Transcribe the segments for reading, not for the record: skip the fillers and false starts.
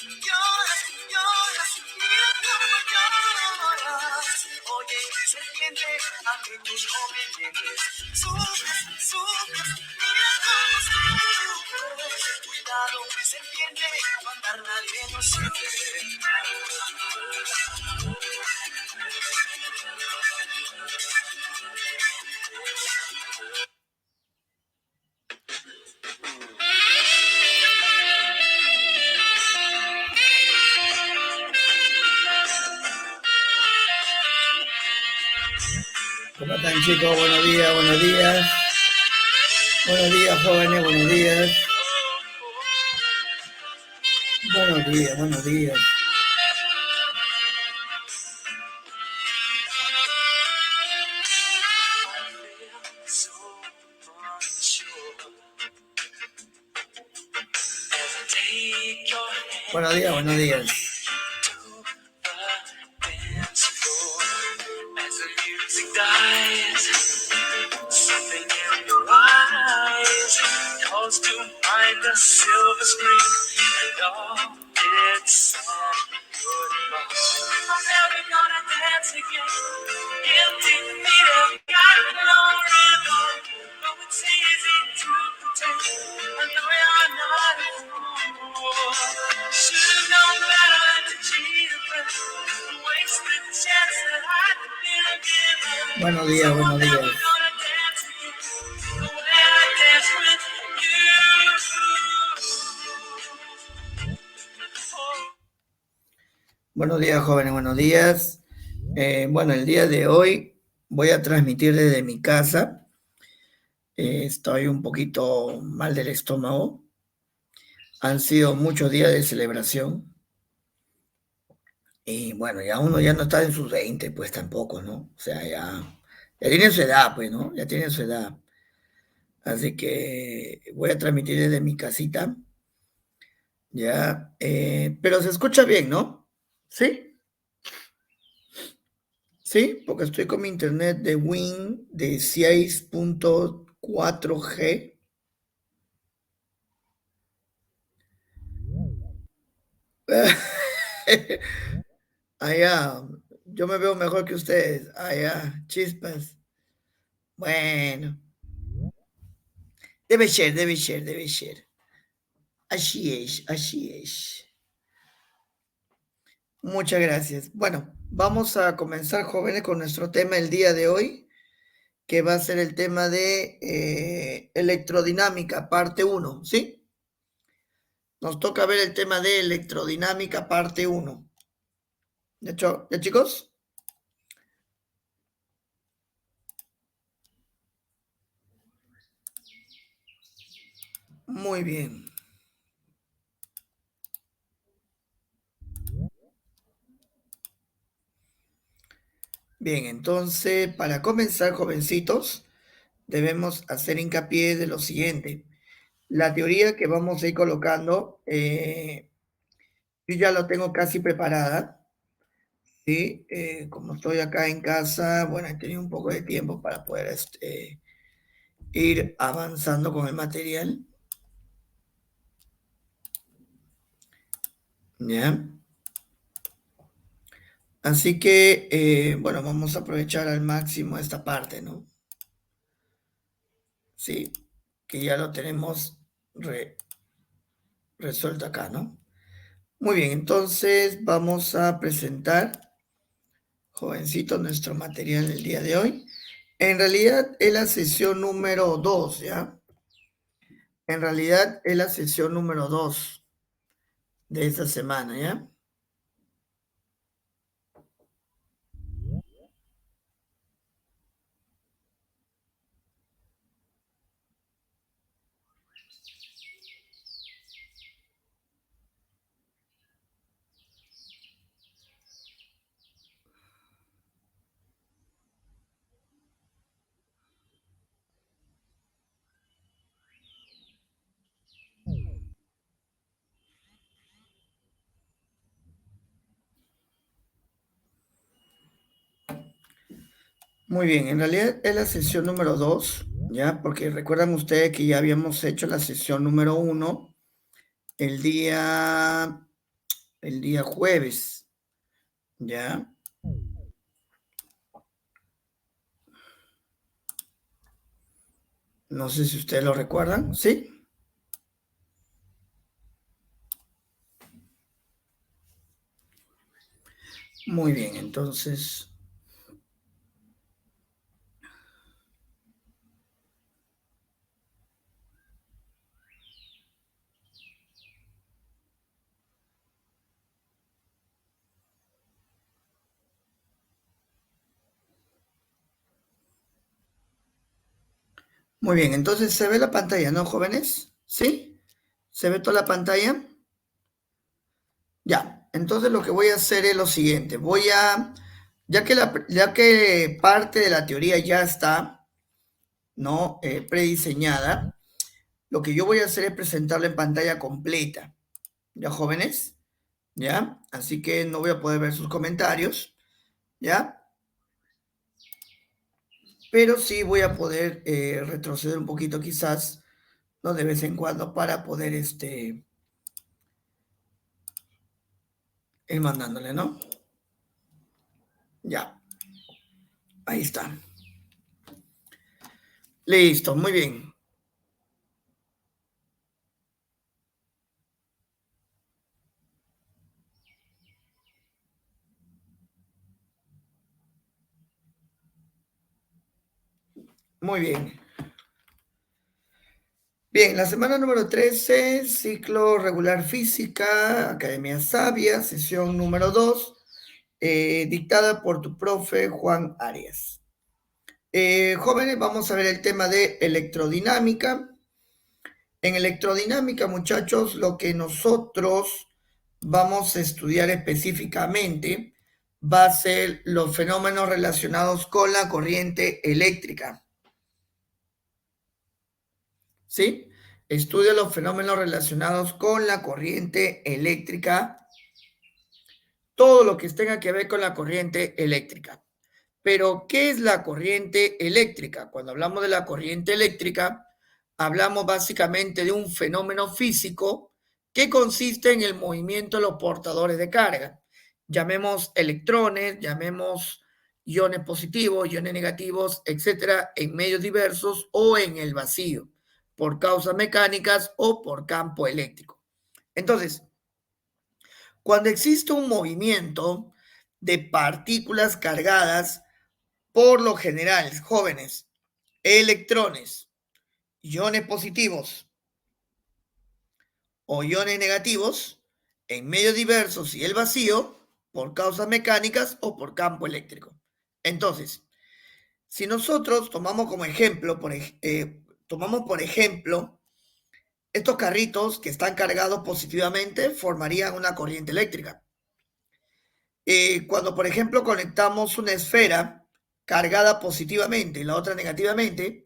Lloras, lloras, mira cómo lloras. Oye, serpiente, a mí tú no me vienes. Sufres, sufres, mira cómo sufres. Cuidado, serpiente, mandar nadie nos sirve. ¿Cómo están, chicos? Buenos días, buenos días. Buenos días, jóvenes, buenos días. Buenos días, buenos días. Buenos días, buenos días. Buenos días, buenos días. Buenos días, jóvenes, buenos días. Bueno, el día de hoy voy a transmitir desde mi casa. Estoy un poquito mal del estómago. Han sido muchos días de celebración. Y bueno, ya uno ya no está en sus 20, pues tampoco, ¿no? O sea, ya tiene su edad, pues, ¿no? Ya tiene su edad. Así que voy a transmitir desde mi casita. Ya, pero se escucha bien, ¿no? ¿Sí? Sí, porque estoy con mi internet de Win de 6.4G. Allá, yo me veo mejor que ustedes. Allá, chispas. Bueno, debe ser, debe ser, debe ser. Así es, así es. Muchas gracias. Bueno, vamos a comenzar, jóvenes, con nuestro tema el día de hoy, que va a ser el tema de electrodinámica, parte uno, ¿sí? Nos toca ver el tema de electrodinámica, parte uno. ¿De hecho, ya, chicos? Muy bien. Bien, entonces, para comenzar, jovencitos, debemos hacer hincapié de lo siguiente. La teoría que vamos a ir colocando, yo ya lo tengo casi preparada, ¿sí? Como estoy acá en casa, bueno, he tenido un poco de tiempo para poder ir avanzando con el material. ¿Ya? Así que, bueno, vamos a aprovechar al máximo esta parte, ¿no? Sí, que ya lo tenemos resuelto acá, ¿no? Muy bien, entonces vamos a presentar, jovencito, nuestro material del día de hoy. En realidad es la sesión número 2, ¿ya? En realidad es la sesión número 2 de esta semana, ¿ya? Muy bien, en realidad es la sesión número 2, ¿ya? Porque recuerdan ustedes que ya habíamos hecho la sesión número 1 el día jueves, ¿ya? No sé si ustedes lo recuerdan, ¿sí? Muy bien, entonces, muy bien, entonces se ve la pantalla, ¿no, jóvenes? ¿Sí? ¿Se ve toda la pantalla? Ya, entonces lo que voy a hacer es lo siguiente, ya que parte de la teoría ya está, ¿no? Prediseñada, lo que yo voy a hacer es presentarla en pantalla completa, ¿ya, jóvenes? ¿Ya? Así que no voy a poder ver sus comentarios, ¿ya? Pero sí voy a poder retroceder un poquito quizás, ¿no? De vez en cuando para poder ir mandándole, ¿no? Ya, ahí está. Listo, muy bien. Muy bien. Bien, la semana número 13, ciclo regular física, Academia Sabia, sesión número 2, dictada por tu profe Juan Arias. Jóvenes, vamos a ver el tema de electrodinámica. En electrodinámica, muchachos, lo que nosotros vamos a estudiar específicamente va a ser los fenómenos relacionados con la corriente eléctrica. ¿Sí? Estudia los fenómenos relacionados con la corriente eléctrica, todo lo que tenga que ver con la corriente eléctrica. Pero, ¿qué es la corriente eléctrica? Cuando hablamos de la corriente eléctrica, hablamos básicamente de un fenómeno físico que consiste en el movimiento de los portadores de carga. Llamemos electrones, llamemos iones positivos, iones negativos, etcétera, en medios diversos o en el vacío, por causas mecánicas o por campo eléctrico. Entonces, cuando existe un movimiento de partículas cargadas, por lo general, jóvenes, electrones, iones positivos o iones negativos, en medios diversos y el vacío, por causas mecánicas o por campo eléctrico. Entonces, si nosotros tomamos como ejemplo, tomamos por ejemplo, estos carritos que están cargados positivamente formarían una corriente eléctrica. Cuando, por ejemplo, conectamos una esfera cargada positivamente y la otra negativamente,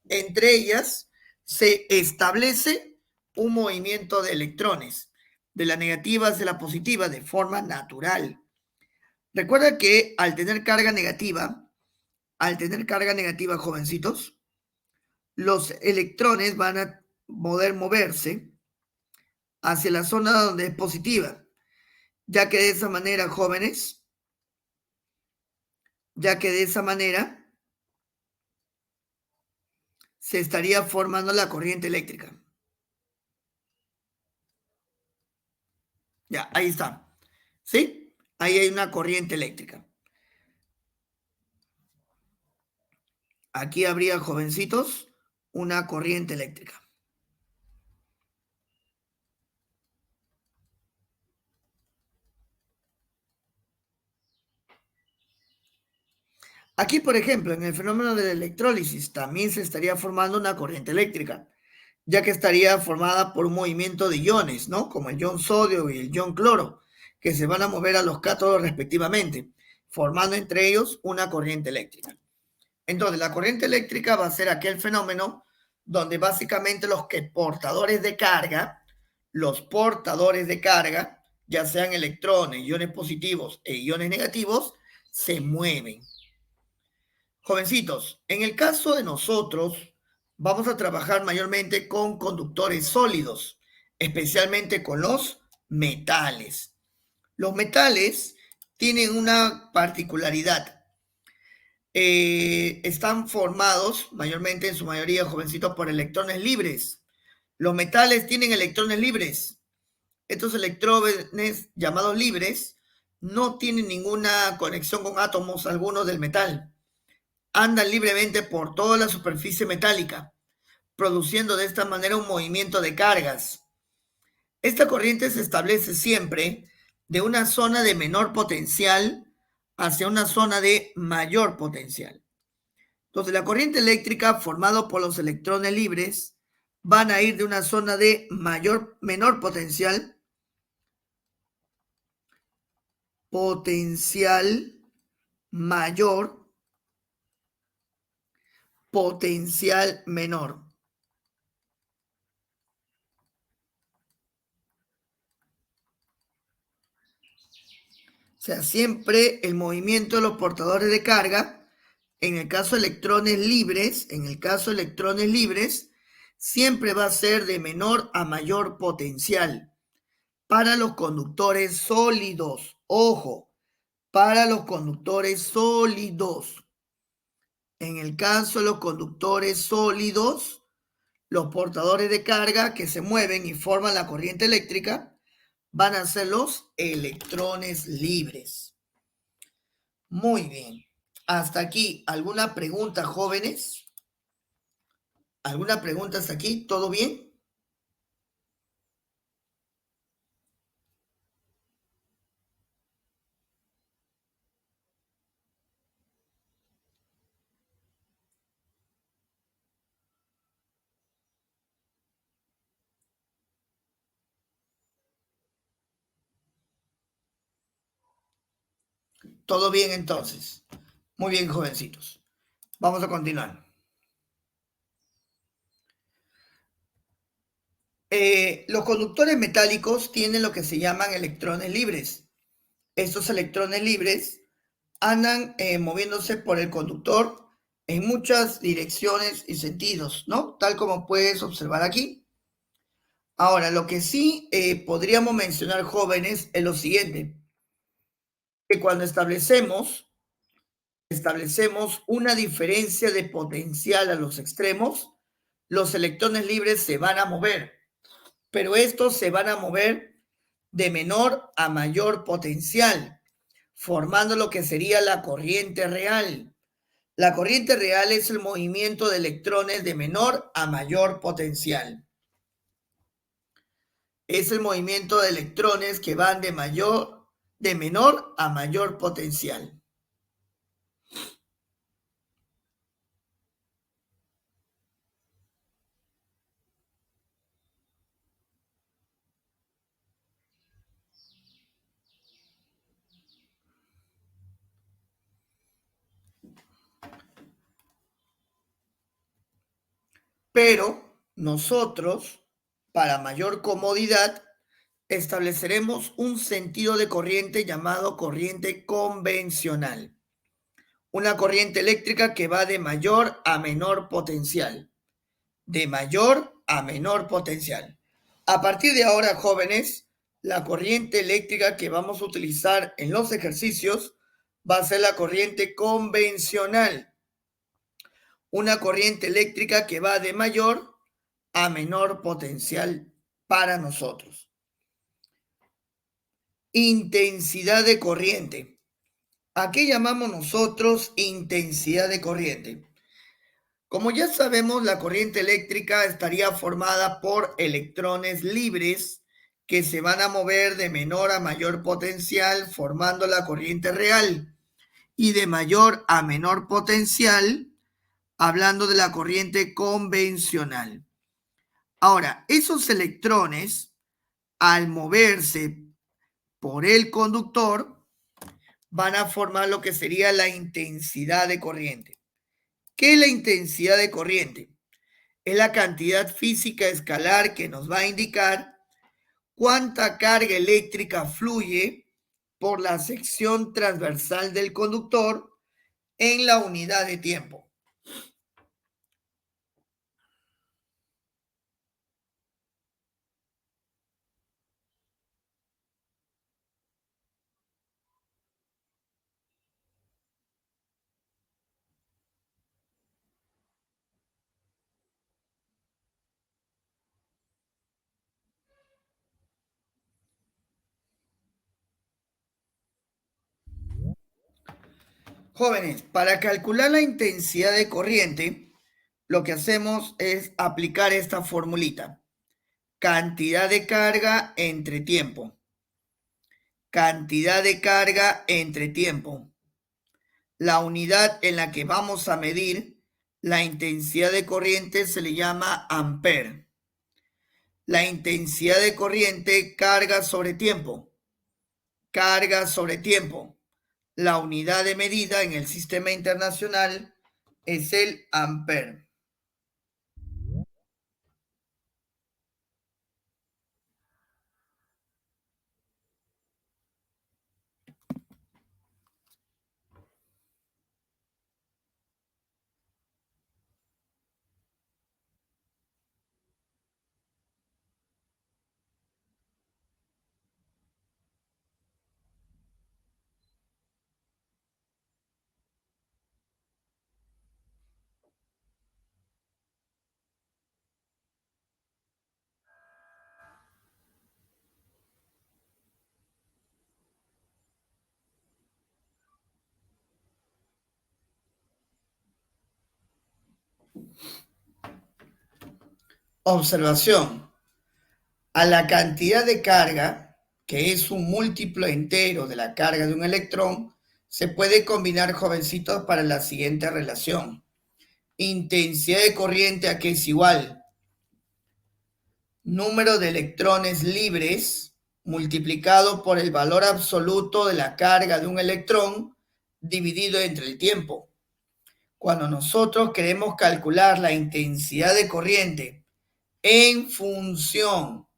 entre ellas se establece un movimiento de electrones, de las negativas hacia la positiva, de forma natural. Recuerda que al tener carga negativa, jovencitos, los electrones van a poder moverse hacia la zona donde es positiva, ya que de esa manera, jóvenes, ya que de esa manera se estaría formando la corriente eléctrica. Ya, ahí está. ¿Sí? Ahí hay una corriente eléctrica. Aquí habría, jovencitos, una corriente eléctrica. Aquí, por ejemplo, en el fenómeno de la electrólisis también se estaría formando una corriente eléctrica, ya que estaría formada por un movimiento de iones, ¿no? Como el ion sodio y el ion cloro, que se van a mover a los cátodos respectivamente, formando entre ellos una corriente eléctrica. Entonces, la corriente eléctrica va a ser aquel fenómeno donde básicamente los portadores de carga, ya sean electrones, iones positivos e iones negativos, se mueven. Jovencitos, en el caso de nosotros, vamos a trabajar mayormente con conductores sólidos, especialmente con los metales. Los metales tienen una particularidad. Están formados, mayormente en su mayoría, jovencitos, por electrones libres. Los metales tienen electrones libres. Estos electrones llamados libres no tienen ninguna conexión con átomos algunos del metal. Andan libremente por toda la superficie metálica, produciendo de esta manera un movimiento de cargas. Esta corriente se establece siempre de una zona de menor potencial hacia una zona de mayor potencial. Entonces, la corriente eléctrica formada por los electrones libres van a ir de una zona de menor potencial mayor, potencial menor. O sea, siempre el movimiento de los portadores de carga, en el caso de electrones libres, siempre va a ser de menor a mayor potencial. Para los conductores sólidos, ojo, para los conductores sólidos. En el caso de los conductores sólidos, los portadores de carga que se mueven y forman la corriente eléctrica van a ser los electrones libres. Muy bien. Hasta aquí, ¿alguna pregunta, jóvenes? ¿Alguna pregunta hasta aquí? ¿Todo bien? Todo bien entonces. Muy bien, jovencitos. Vamos a continuar. Los conductores metálicos tienen lo que se llaman electrones libres. Estos electrones libres andan moviéndose por el conductor en muchas direcciones y sentidos, ¿no? Tal como puedes observar aquí. Ahora, lo que sí podríamos mencionar, jóvenes, es lo siguiente, que cuando establecemos una diferencia de potencial a los extremos, los electrones libres se van a mover, pero estos se van a mover de menor a mayor potencial, formando lo que sería la corriente real. La corriente real es el movimiento de electrones de menor a mayor potencial. Es el movimiento de electrones que van de menor a mayor potencial. Pero nosotros, para mayor comodidad, estableceremos un sentido de corriente llamado corriente convencional. Una corriente eléctrica que va de mayor a menor potencial. De mayor a menor potencial. A partir de ahora, jóvenes, la corriente eléctrica que vamos a utilizar en los ejercicios va a ser la corriente convencional. Una corriente eléctrica que va de mayor a menor potencial para nosotros. Intensidad de corriente. ¿A qué llamamos nosotros intensidad de corriente? Como ya sabemos, la corriente eléctrica estaría formada por electrones libres que se van a mover de menor a mayor potencial formando la corriente real y de mayor a menor potencial hablando de la corriente convencional. Ahora, esos electrones al moverse por el conductor van a formar lo que sería la intensidad de corriente. ¿Qué es la intensidad de corriente? Es la cantidad física escalar que nos va a indicar cuánta carga eléctrica fluye por la sección transversal del conductor en la unidad de tiempo. Jóvenes, para calcular la intensidad de corriente, lo que hacemos es aplicar esta formulita. Cantidad de carga entre tiempo. Cantidad de carga entre tiempo. La unidad en la que vamos a medir la intensidad de corriente se le llama ampere. La intensidad de corriente, carga sobre tiempo. Carga sobre tiempo. La unidad de medida en el sistema internacional es el ampere. Observación. A la cantidad de carga, que es un múltiplo entero de la carga de un electrón, se puede combinar, jovencitos, para la siguiente relación. Intensidad de corriente, ¿a qué es igual? Número de electrones libres multiplicado por el valor absoluto de la carga de un electrón dividido entre el tiempo. Cuando nosotros queremos calcular la intensidad de corriente en función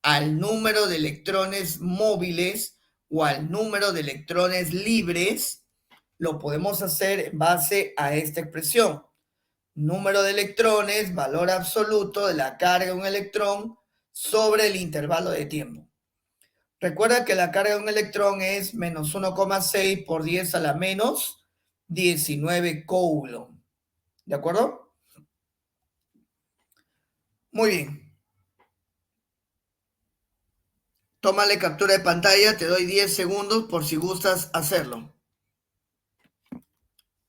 al número de electrones móviles o al número de electrones libres, lo podemos hacer en base a esta expresión. Número de electrones, valor absoluto de la carga de un electrón sobre el intervalo de tiempo. Recuerda que la carga de un electrón es menos 1,6 por 10 a la menos 19 coulomb. ¿De acuerdo? Muy bien. Tómale captura de pantalla, te doy 10 segundos por si gustas hacerlo.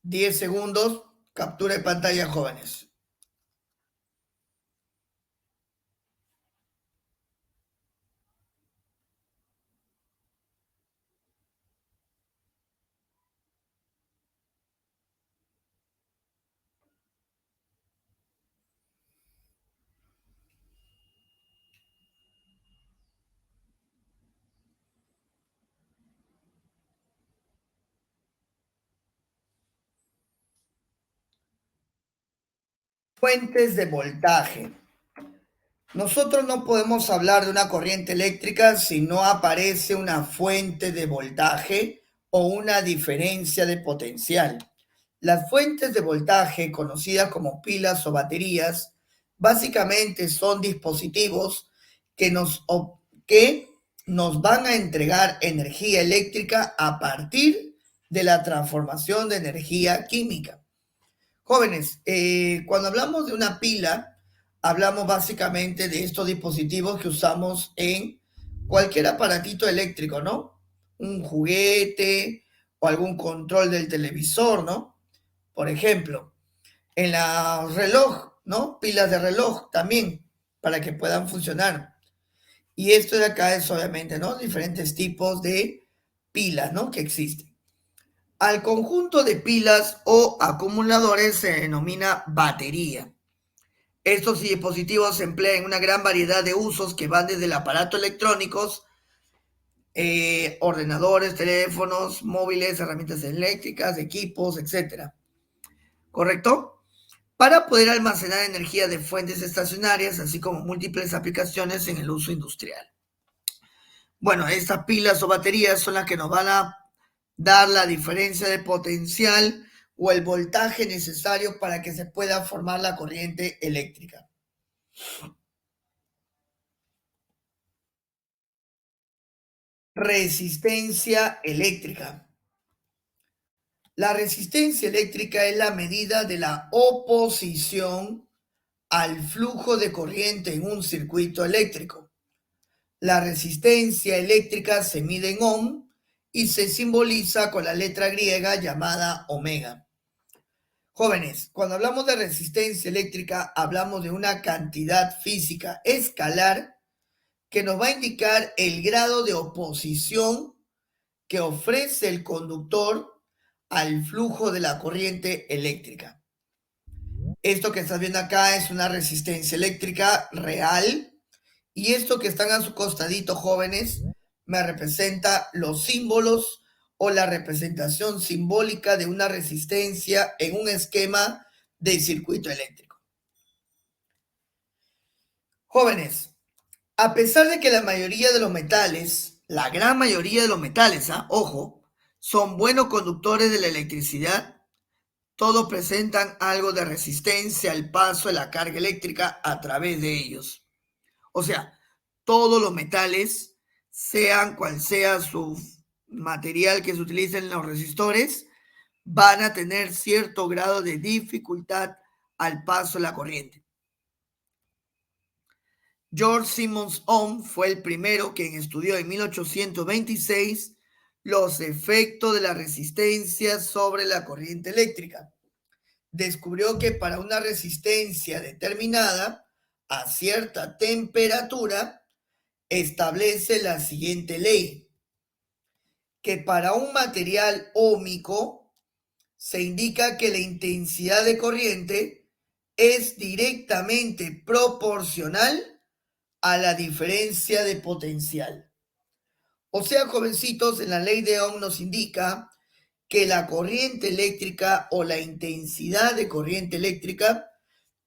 10 segundos, captura de pantalla, jóvenes. Fuentes de voltaje. Nosotros no podemos hablar de una corriente eléctrica si no aparece una fuente de voltaje o una diferencia de potencial. Las fuentes de voltaje, conocidas como pilas o baterías, básicamente son dispositivos que nos van a entregar energía eléctrica a partir de la transformación de energía química. Jóvenes, cuando hablamos de una pila, hablamos básicamente de estos dispositivos que usamos en cualquier aparatito eléctrico, ¿no? Un juguete o algún control del televisor, ¿no? Por ejemplo, en la reloj, ¿no? Pilas de reloj también, para que puedan funcionar. Y esto de acá es obviamente, ¿no? Diferentes tipos de pilas, ¿no? Que existen. Al conjunto de pilas o acumuladores se denomina batería. Estos dispositivos se emplean en una gran variedad de usos que van desde el aparato electrónicos, ordenadores, teléfonos, móviles, herramientas eléctricas, equipos, etc. ¿Correcto? Para poder almacenar energía de fuentes estacionarias, así como múltiples aplicaciones en el uso industrial. Bueno, estas pilas o baterías son las que nos van a dar la diferencia de potencial o el voltaje necesario para que se pueda formar la corriente eléctrica. Resistencia eléctrica. La resistencia eléctrica es la medida de la oposición al flujo de corriente en un circuito eléctrico. La resistencia eléctrica se mide en ohm y se simboliza con la letra griega llamada omega. Jóvenes, cuando hablamos de resistencia eléctrica, hablamos de una cantidad física escalar que nos va a indicar el grado de oposición que ofrece el conductor al flujo de la corriente eléctrica. Esto que estás viendo acá es una resistencia eléctrica real y esto que están a su costadito, jóvenes, me representa los símbolos o la representación simbólica de una resistencia en un esquema de circuito eléctrico. Jóvenes, a pesar de que la mayoría de los metales, la gran mayoría de los metales, ojo, son buenos conductores de la electricidad, todos presentan algo de resistencia al paso de la carga eléctrica a través de ellos. O sea, todos los metales, sean cual sea su material que se utilice en los resistores, van a tener cierto grado de dificultad al paso de la corriente. George Simmons Ohm fue el primero quien estudió en 1826 los efectos de la resistencia sobre la corriente eléctrica. Descubrió que para una resistencia determinada a cierta temperatura establece la siguiente ley, que para un material óhmico se indica que la intensidad de corriente es directamente proporcional a la diferencia de potencial. O sea, jovencitos, en la ley de Ohm nos indica que la corriente eléctrica o la intensidad de corriente eléctrica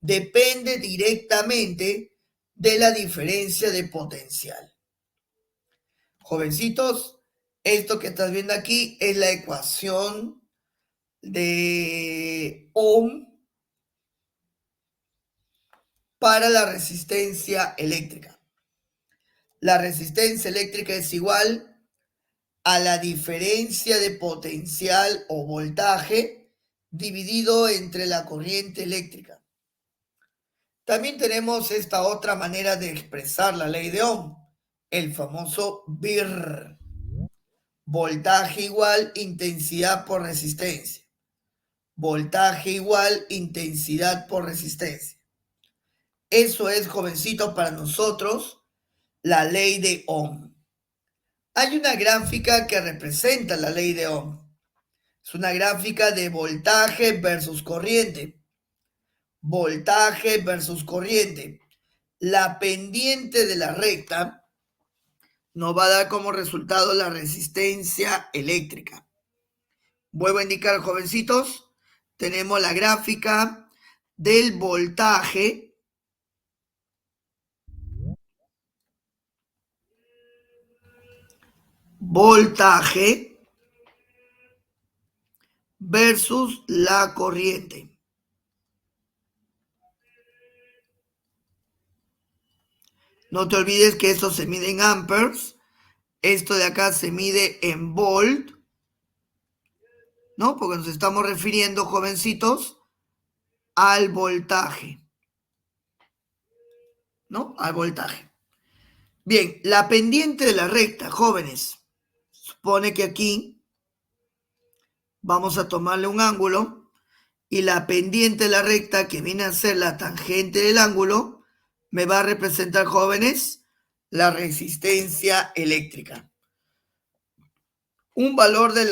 depende directamente de la diferencia de potencial. Jovencitos, esto que estás viendo aquí es la ecuación de Ohm para la resistencia eléctrica. La resistencia eléctrica es igual a la diferencia de potencial o voltaje dividido entre la corriente eléctrica. También tenemos esta otra manera de expresar la ley de Ohm, el famoso VIR, voltaje igual intensidad por resistencia. Voltaje igual intensidad por resistencia. Eso es, jovencito, para nosotros la ley de Ohm. Hay una gráfica que representa la ley de Ohm. Es una gráfica de voltaje versus corriente. Voltaje versus corriente. La pendiente de la recta nos va a dar como resultado la resistencia eléctrica. Vuelvo a indicar, jovencitos, tenemos la gráfica del voltaje versus la corriente. No te olvides que esto se mide en amperes, esto de acá se mide en volt, ¿no? Porque nos estamos refiriendo, jovencitos, al voltaje, ¿no? Al voltaje. Bien, la pendiente de la recta, jóvenes, supone que aquí vamos a tomarle un ángulo y la pendiente de la recta, que viene a ser la tangente del ángulo, me va a representar, jóvenes, la resistencia eléctrica. Un valor de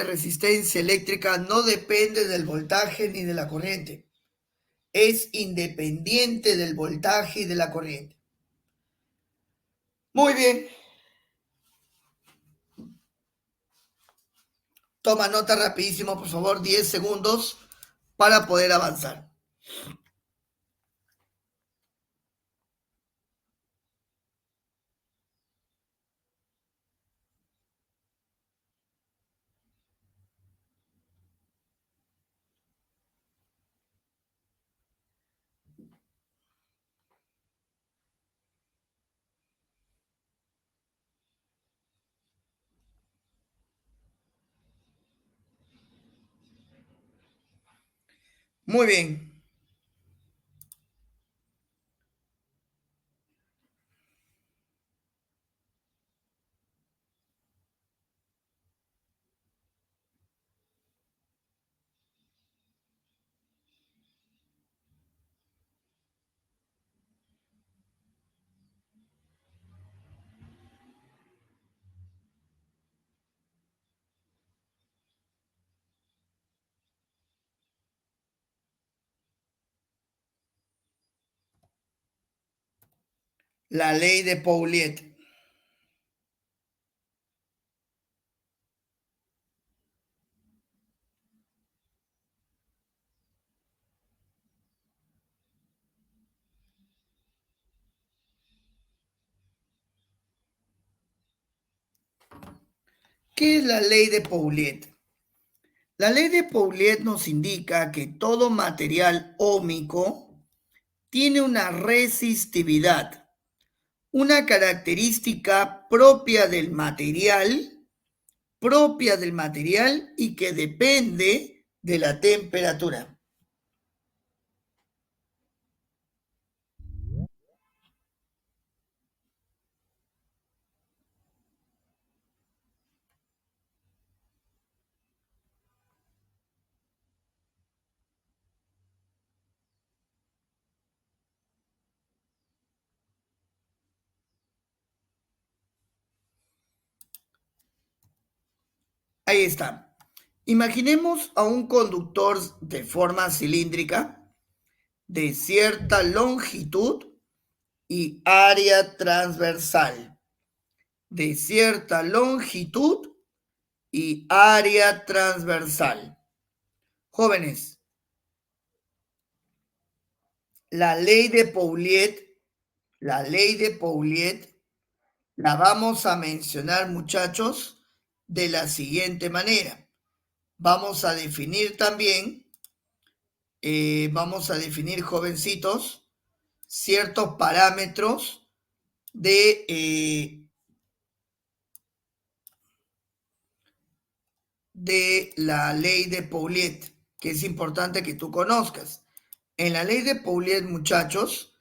resistencia eléctrica no depende del voltaje ni de la corriente. Es independiente del voltaje y de la corriente. Muy bien. Toma nota rapidísimo, por favor, 10 segundos para poder avanzar. Muy bien. La ley de Pouliot. ¿Qué es la ley de Pouliot? La ley de Pouliot nos indica que todo material óhmico tiene una resistividad, una característica propia del material y que depende de la temperatura. Ahí está. Imaginemos a un conductor de forma cilíndrica de cierta longitud y área transversal. De cierta longitud y área transversal. Jóvenes, la ley de Pouliot, la ley de Pouliot, la vamos a mencionar, muchachos, de la siguiente manera. Vamos a definir también, jovencitos, ciertos parámetros de la ley de Pouliot, que es importante que tú conozcas. En la ley de Pouliot, muchachos,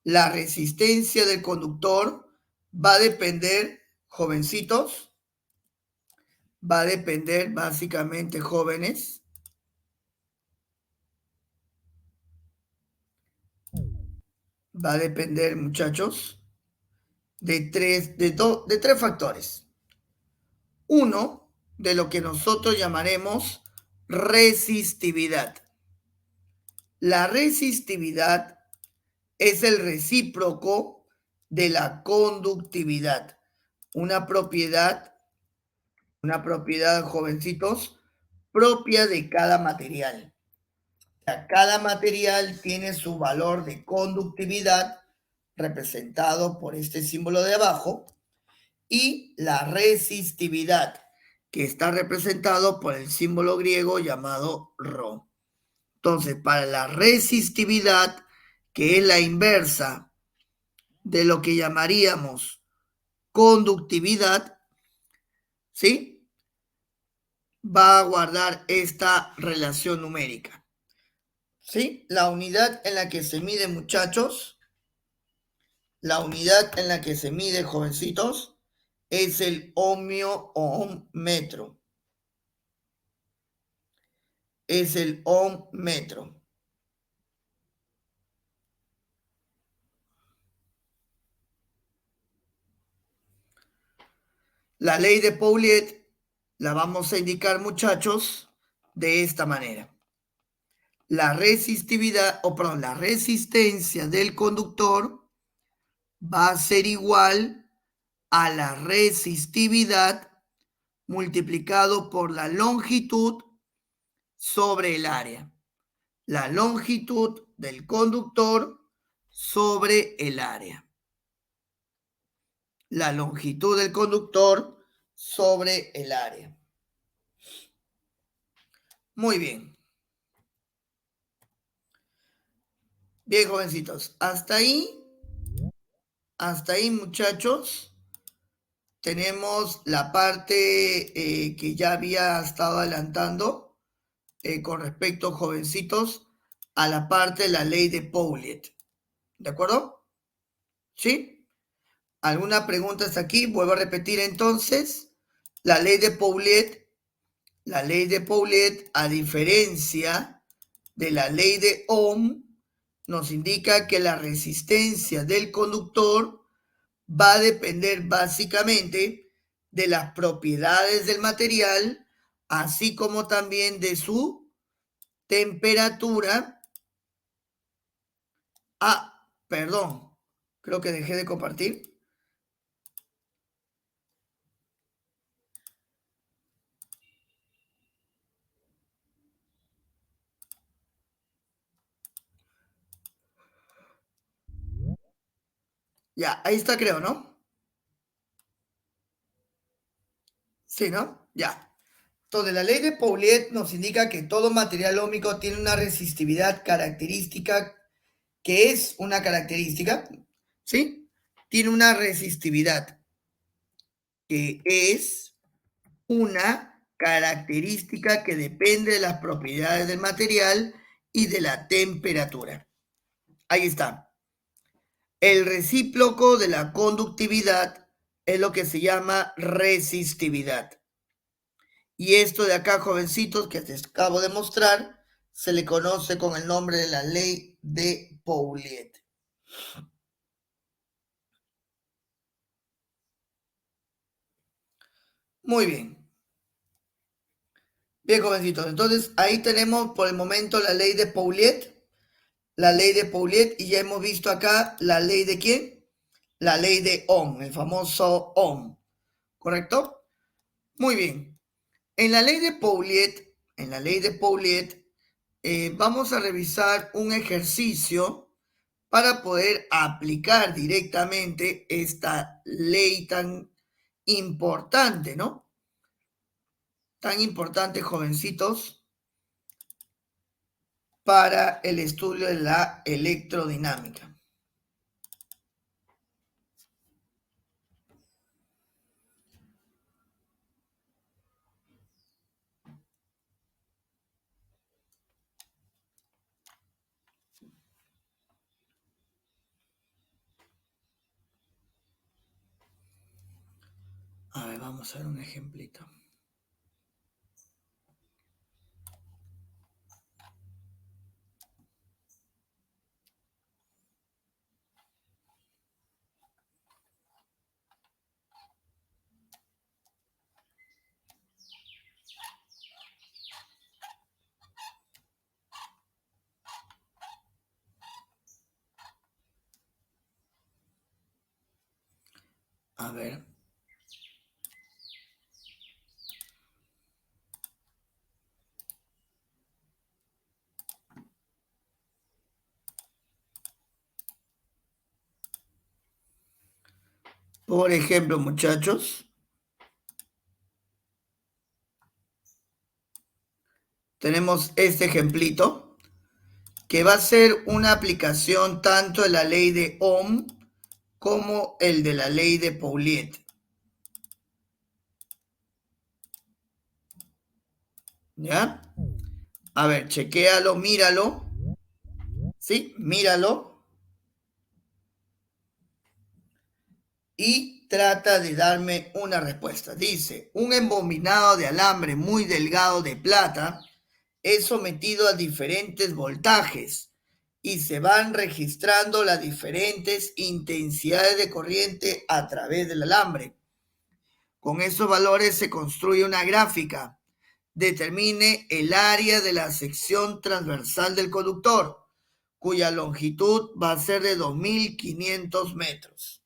la resistencia del conductor va a depender, jovencitos, va a depender básicamente, jóvenes, va a depender, muchachos, de tres factores. Uno, de lo que nosotros llamaremos resistividad. La resistividad es el recíproco de la conductividad, una propiedad, jovencitos, propia de cada material. O sea, cada material tiene su valor de conductividad representado por este símbolo de abajo y la resistividad que está representado por el símbolo griego llamado ρ. Entonces, para la resistividad, que es la inversa de lo que llamaríamos conductividad, ¿sí? Va a guardar esta relación numérica, ¿sí? La unidad en la que se mide, muchachos, la unidad en la que se mide, jovencitos, es el ohmio o ohmmetro. Es el ohmmetro. La ley de Pouliot la vamos a indicar, muchachos, de esta manera. La resistividad, la resistencia del conductor va a ser igual a la resistividad multiplicado por la longitud sobre el área. La longitud del conductor sobre el área. La longitud del conductor sobre el área. Muy bien. Bien, jovencitos. Hasta ahí, muchachos, tenemos la parte que ya había estado adelantando con respecto, jovencitos, a la parte de la ley de Paulet. ¿De acuerdo? ¿Sí? ¿Alguna pregunta hasta aquí? Vuelvo a repetir entonces. La ley de Paulet, a diferencia de la ley de Ohm, nos indica que la resistencia del conductor va a depender básicamente de las propiedades del material, así como también de su temperatura. Ah, perdón, creo que dejé de compartir. Ya, ahí está creo, ¿no? Sí, ¿no? Ya. Entonces, la ley de Paulet nos indica que todo material óhmico tiene una resistividad característica, que es una característica, ¿sí? Tiene una resistividad, que es una característica que depende de las propiedades del material y de la temperatura. Ahí está. El recíproco de la conductividad es lo que se llama resistividad. Y esto de acá, jovencitos, que te acabo de mostrar, se le conoce con el nombre de la ley de Paulet. Muy bien. Bien, jovencitos. Entonces, ahí tenemos por el momento la ley de Paulet. La ley de Paulet, y ya hemos visto acá la ley de ¿quién? La ley de Ohm, el famoso Ohm. ¿Correcto? Muy bien. En la ley de Paulet, vamos a revisar un ejercicio para poder aplicar directamente esta ley tan importante, ¿no? Tan importante, jovencitos, para el estudio de la electrodinámica. A ver, vamos a ver un ejemplito. A ver. Por ejemplo, muchachos, tenemos este ejemplito que va a ser una aplicación tanto de la ley de Ohm como el de la ley de Paulet. ¿Ya? A ver, chequéalo, míralo. ¿Sí? Míralo. Y trata de darme una respuesta. Dice, un embobinado de alambre muy delgado de plata es sometido a diferentes voltajes y se van registrando las diferentes intensidades de corriente a través del alambre. Con esos valores se construye una gráfica. Determine el área de la sección transversal del conductor, cuya longitud va a ser de 2.500 metros.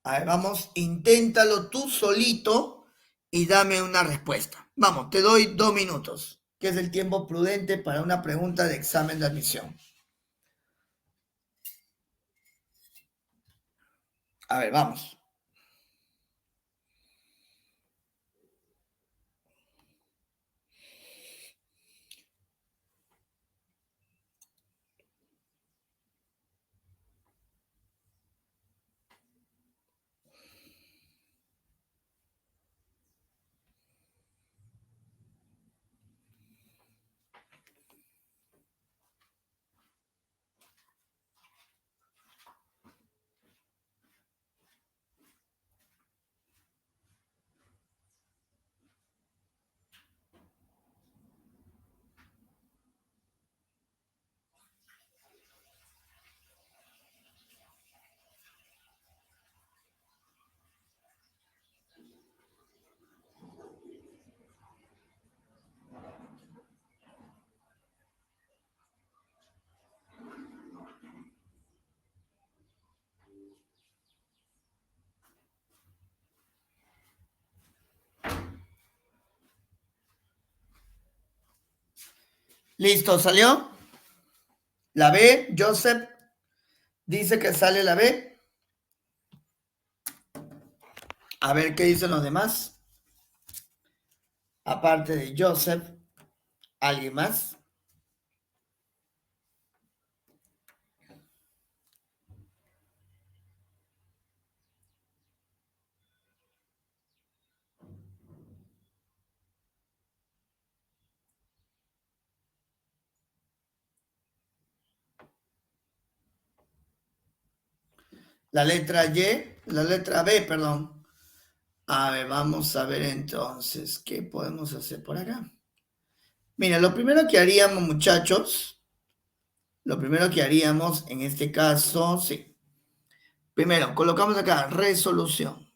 A ver, vamos, inténtalo tú solito y dame una respuesta. Vamos, te doy 2 minutos, que es el tiempo prudente para una pregunta de examen de admisión. A ver, vamos. Listo, ¿salió? La B, Joseph dice que sale la B. A ver qué dicen los demás. Aparte de Joseph, ¿alguien más? La letra Y, la letra B, perdón. A ver, vamos a ver entonces qué podemos hacer por acá. Mira, lo primero que haríamos, muchachos, lo primero que haríamos en este caso, sí. Primero, colocamos acá resolución.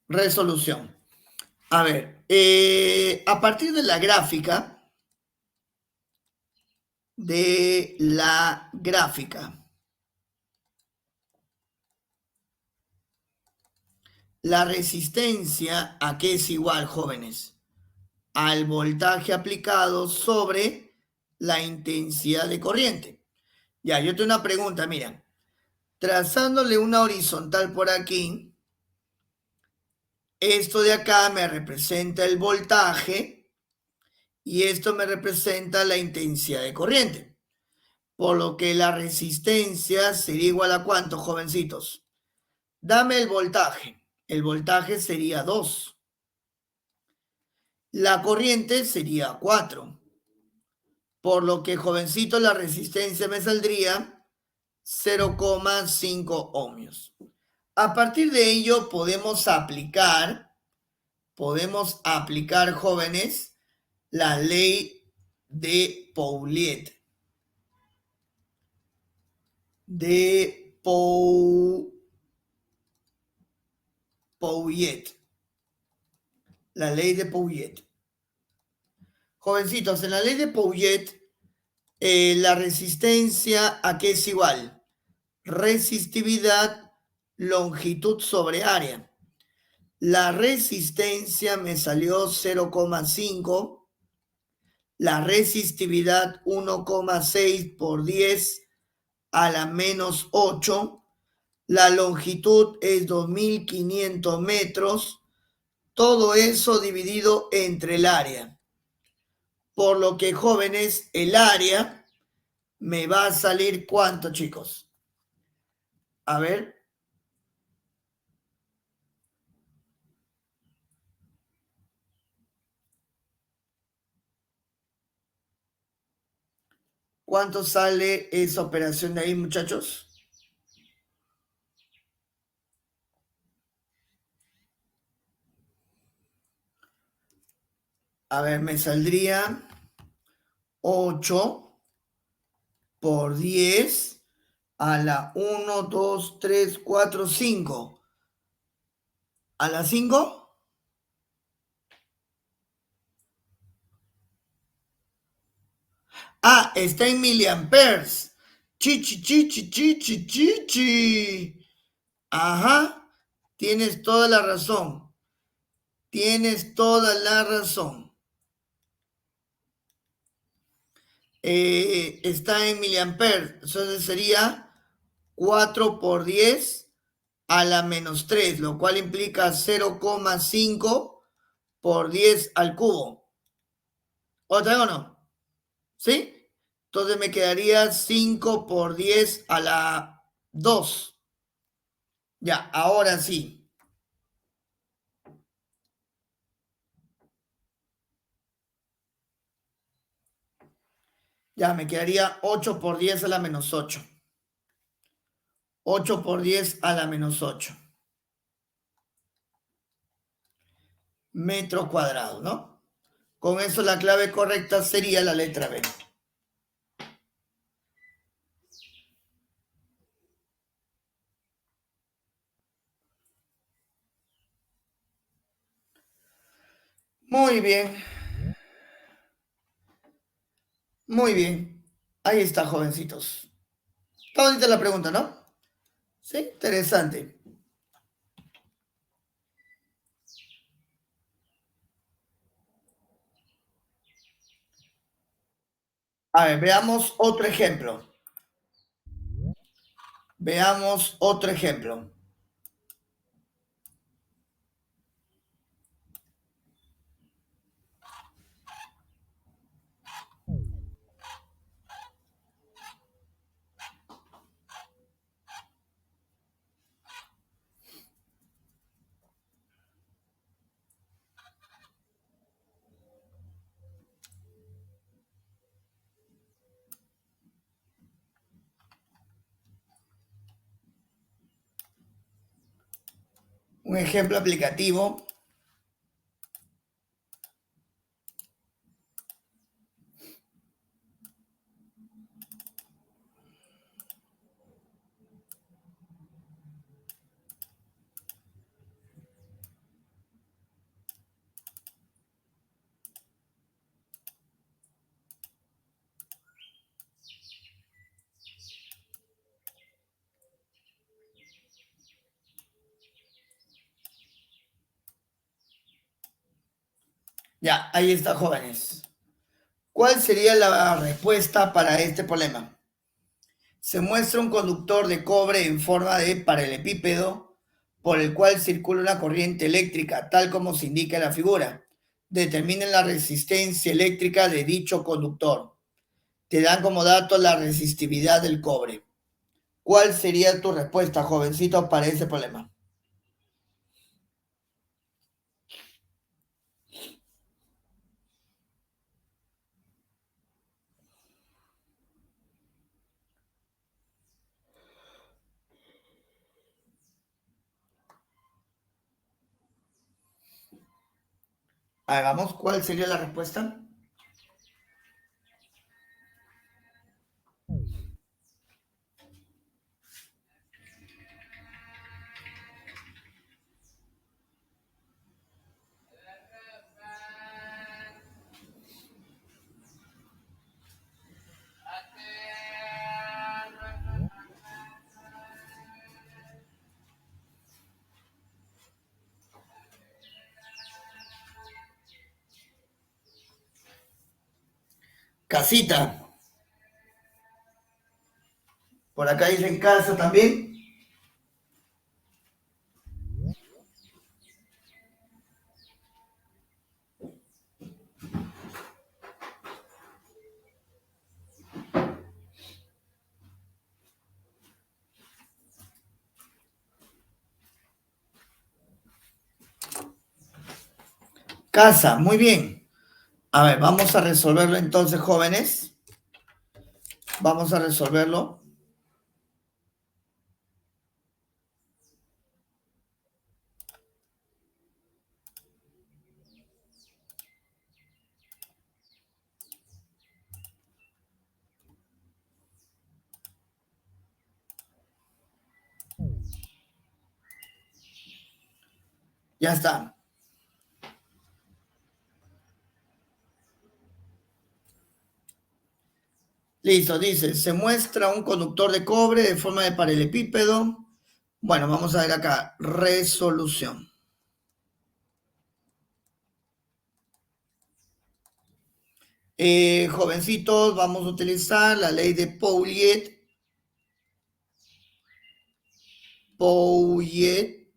Resolución. A ver, a partir de la gráfica, la resistencia a qué es igual, jóvenes, al voltaje aplicado sobre la intensidad de corriente. Ya, yo tengo una pregunta, mira, trazándole una horizontal por aquí, esto de acá me representa el voltaje y esto me representa la intensidad de corriente. Por lo que la resistencia sería igual a ¿cuánto, jovencitos? Dame el voltaje. El voltaje sería 2. La corriente sería 4. Por lo que, jovencitos, la resistencia me saldría 0,5 ohmios. A partir de ello podemos aplicar, jóvenes, la ley de Pauliet. Pauliet. La ley de Pauliet. Jovencitos, en la ley de Pauliet, la resistencia ¿a qué es igual? Resistividad, longitud sobre área. La resistencia me salió 0,5. La resistividad 1,6 por 10 a la menos 8. La longitud es 2500 metros. Todo eso dividido entre el área. Por lo que, jóvenes, el área me va a salir ¿cuánto, chicos? A ver. ¿Cuánto sale esa operación de ahí, muchachos? A ver, me saldría 8 por 10 a la 1, 2, 3, 4, 5. ¿A la 5? Ah, está en miliamperes. Chichi, chichi, chichi, chichi. Ajá, tienes toda la razón. Tienes toda la razón. Está en miliamperes. Entonces sería 4 por 10 a la menos 3, lo cual implica 0,5 por 10 al cubo. ¿Otra o no? ¿Sí? Entonces me quedaría 5 por 10 a la 2. Ya, ahora sí. Ya, me quedaría 8 por 10 a la menos 8. 8 por 10 a la menos 8. Metro cuadrado, ¿no? Con eso la clave correcta sería la letra B. Muy bien. Muy bien. Ahí está, jovencitos. Está bonita la pregunta, ¿no? Sí, interesante. A ver, veamos otro ejemplo. Veamos otro ejemplo. Un ejemplo aplicativo. Ya, ahí está, jóvenes. ¿Cuál sería la respuesta para este problema? Se muestra un conductor de cobre en forma de paralelepípedo por el cual circula una corriente eléctrica, tal como se indica en la figura. Determinen la resistencia eléctrica de dicho conductor. Te dan como dato la resistividad del cobre. ¿Cuál sería tu respuesta, jovencito, para ese problema? Hagamos, ¿cuál sería la respuesta? Casita. Por acá dicen casa también. Casa, muy bien. A ver, vamos a resolverlo entonces, jóvenes. Vamos a resolverlo. Ya está. Listo, dice, se muestra un conductor de cobre de forma de paralelepípedo. Bueno, vamos a ver acá, resolución. Jovencitos, vamos a utilizar la ley de Pouillet. Pouillet.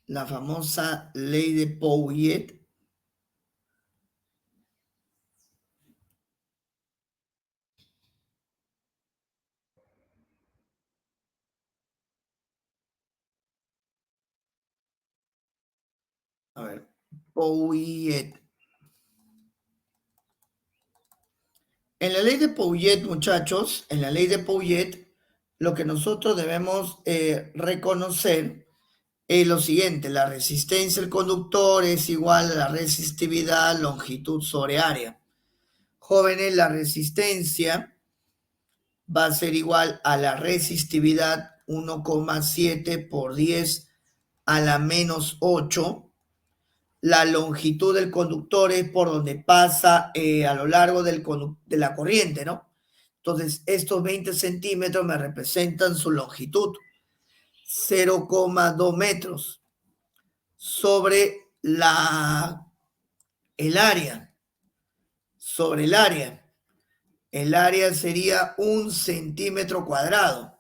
La famosa ley de Pouillet. A ver, Pouillet. En la ley de Pouillet, muchachos, en la ley de Pouillet, lo que nosotros debemos reconocer es lo siguiente: la resistencia del conductor es igual a la resistividad longitud sobre área. Jóvenes, la resistencia va a ser igual a la resistividad 1,7 por 10 a la menos 8. La longitud del conductor es por donde pasa a lo largo de la corriente, ¿no? Entonces, estos 20 centímetros me representan su longitud, 0,2 metros sobre el área sobre el área. El área sería 1 centímetro cuadrado.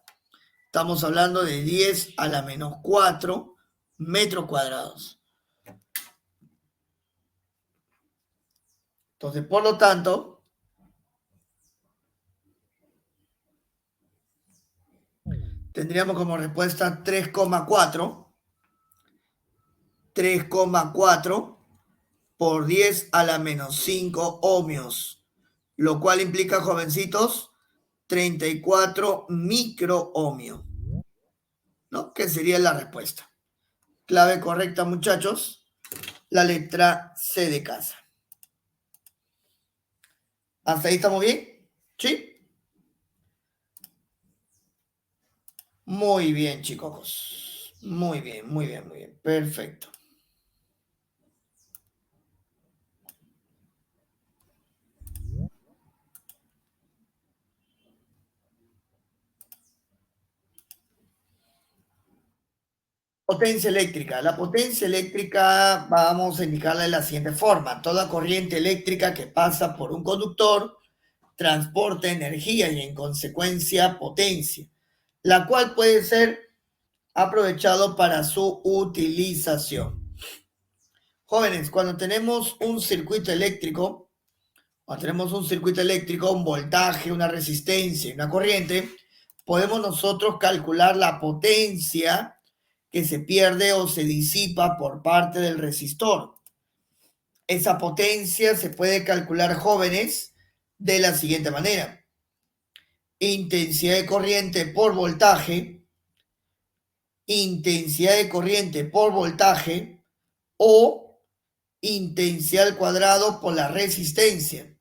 Estamos hablando de 10 a la menos 4 metros cuadrados. Entonces, por lo tanto, tendríamos como respuesta 3,4 por 10 a la menos 5 ohmios, lo cual implica, jovencitos, 34 microohmios, ¿no? Que sería la respuesta. Clave correcta, muchachos, la letra C de casa. ¿Hasta ahí estamos bien? ¿Sí? Muy bien, chicos. Muy bien, muy bien, muy bien. Perfecto. Potencia eléctrica. La potencia eléctrica vamos a indicarla de la siguiente forma. Toda corriente eléctrica que pasa por un conductor transporta energía y en consecuencia potencia, la cual puede ser aprovechado para su utilización. Jóvenes, cuando tenemos un circuito eléctrico, un voltaje, una resistencia y una corriente, podemos nosotros calcular la potencia que se pierde o se disipa por parte del resistor. Esa potencia se puede calcular, jóvenes, de la siguiente manera. Intensidad de corriente por voltaje, intensidad de corriente por voltaje o intensidad al cuadrado por la resistencia.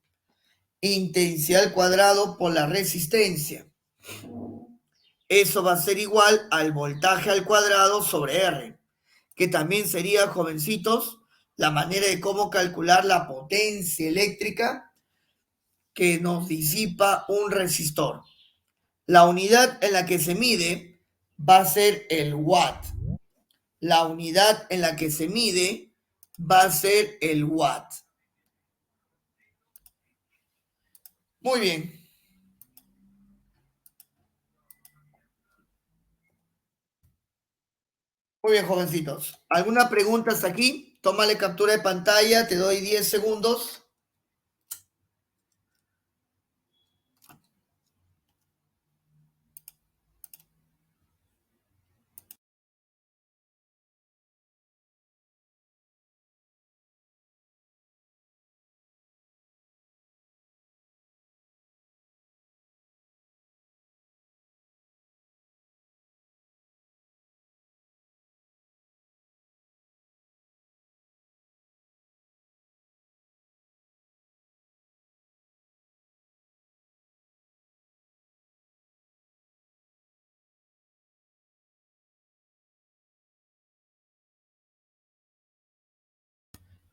Intensidad al cuadrado por la resistencia. Eso va a ser igual al voltaje al cuadrado sobre R, que también sería, jovencitos, la manera de cómo calcular la potencia eléctrica que nos disipa un resistor. La unidad en la que se mide va a ser el watt. La unidad en la que se mide va a ser el watt. Muy bien. Muy bien, jovencitos. ¿Alguna pregunta hasta aquí? Tómale captura de pantalla, te doy 10 segundos.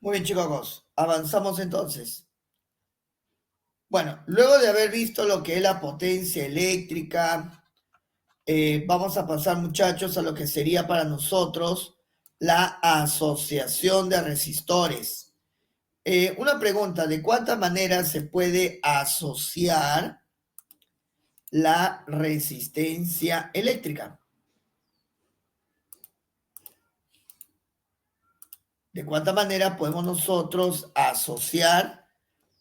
Muy bien, chicos. Avanzamos entonces. Bueno, luego de haber visto lo que es la potencia eléctrica, vamos a pasar, muchachos, a lo que sería para nosotros la asociación de resistores. Una pregunta, ¿de cuántas maneras se puede asociar la resistencia eléctrica? ¿De cuántas maneras podemos nosotros asociar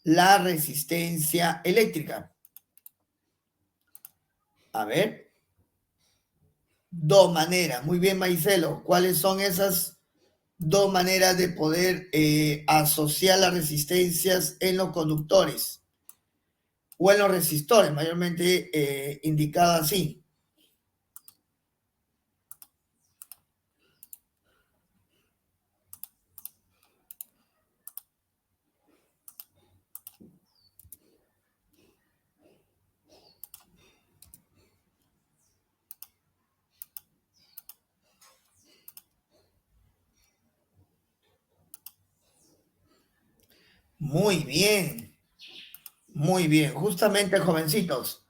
la resistencia eléctrica? A ver, 2 maneras. Muy bien, Maicelo. ¿Cuáles son esas 2 maneras de poder asociar las resistencias en los conductores o en los resistores, mayormente indicado así? Muy bien, muy bien. Justamente, jovencitos.